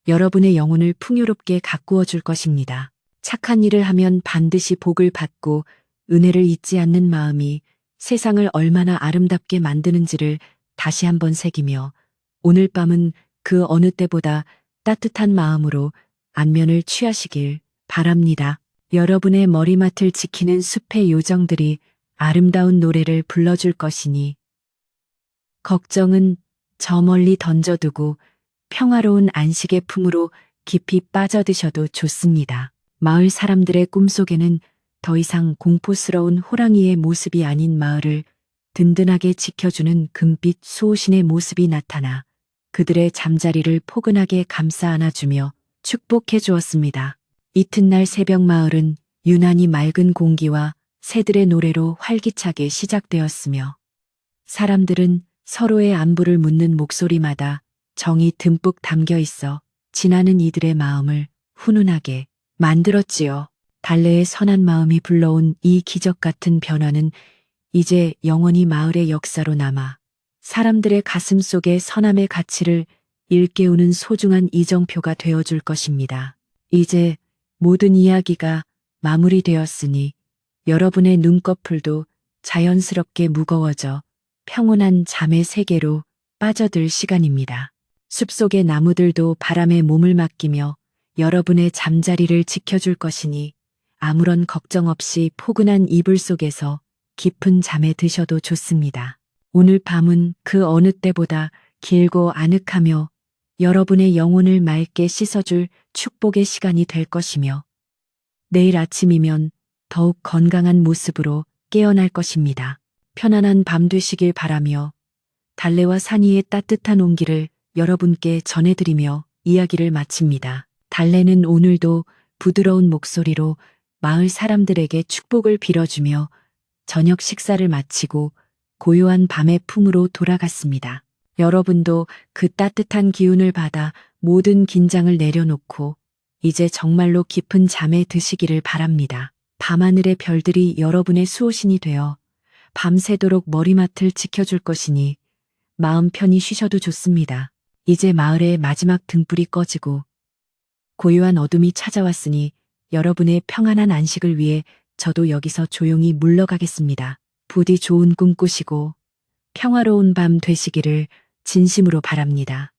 여러분의 영혼을 풍요롭게 가꾸어 줄 것입니다. 착한 일을 하면 반드시 복을 받고 은혜를 잊지 않는 마음이 세상을 얼마나 아름답게 만드는지를 다시 한번 새기며 오늘 밤은 그 어느 때보다 따뜻한 마음으로 안면을 취하시길 바랍니다. 여러분의 머리맡을 지키는 숲의 요정들이 아름다운 노래를 불러줄 것이니 걱정은 저 멀리 던져두고 평화로운 안식의 품으로 깊이 빠져드셔도 좋습니다. 마을 사람들의 꿈속에는 더 이상 공포스러운 호랑이의 모습이 아닌 마을을 든든하게 지켜주는 금빛 수호신의 모습이 나타나 그들의 잠자리를 포근하게 감싸 안아주며 축복해 주었습니다. 이튿날 새벽 마을은 유난히 맑은 공기와 새들의 노래로 활기차게 시작되었으며 사람들은 서로의 안부를 묻는 목소리마다 정이 듬뿍 담겨 있어 지나는 이들의 마음을 훈훈하게 만들었지요. 달래의 선한 마음이 불러온 이 기적 같은 변화는 이제 영원히 마을의 역사로 남아 사람들의 가슴 속에 선함의 가치를 일깨우는 소중한 이정표가 되어줄 것입니다. 이제 모든 이야기가 마무리되었으니 여러분의 눈꺼풀도 자연스럽게 무거워져 평온한 잠의 세계로 빠져들 시간입니다. 숲속의 나무들도 바람에 몸을 맡기며 여러분의 잠자리를 지켜줄 것이니 아무런 걱정 없이 포근한 이불 속에서 깊은 잠에 드셔도 좋습니다. 오늘 밤은 그 어느 때보다 길고 아늑하며 여러분의 영혼을 맑게 씻어줄 축복의 시간이 될 것이며 내일 아침이면 더욱 건강한 모습으로 깨어날 것입니다. 편안한 밤 되시길 바라며 달래와 산이의 따뜻한 온기를 여러분께 전해드리며 이야기를 마칩니다. 달래는 오늘도 부드러운 목소리로 마을 사람들에게 축복을 빌어주며 저녁 식사를 마치고 고요한 밤의 품으로 돌아갔습니다. 여러분도 그 따뜻한 기운을 받아 모든 긴장을 내려놓고 이제 정말로 깊은 잠에 드시기를 바랍니다. 밤하늘의 별들이 여러분의 수호신이 되어 밤새도록 머리맡을 지켜줄 것이니 마음 편히 쉬셔도 좋습니다. 이제 마을의 마지막 등불이 꺼지고 고요한 어둠이 찾아왔으니 여러분의 평안한 안식을 위해 저도 여기서 조용히 물러가겠습니다. 부디 좋은 꿈 꾸시고 평화로운 밤 되시기를 진심으로 바랍니다.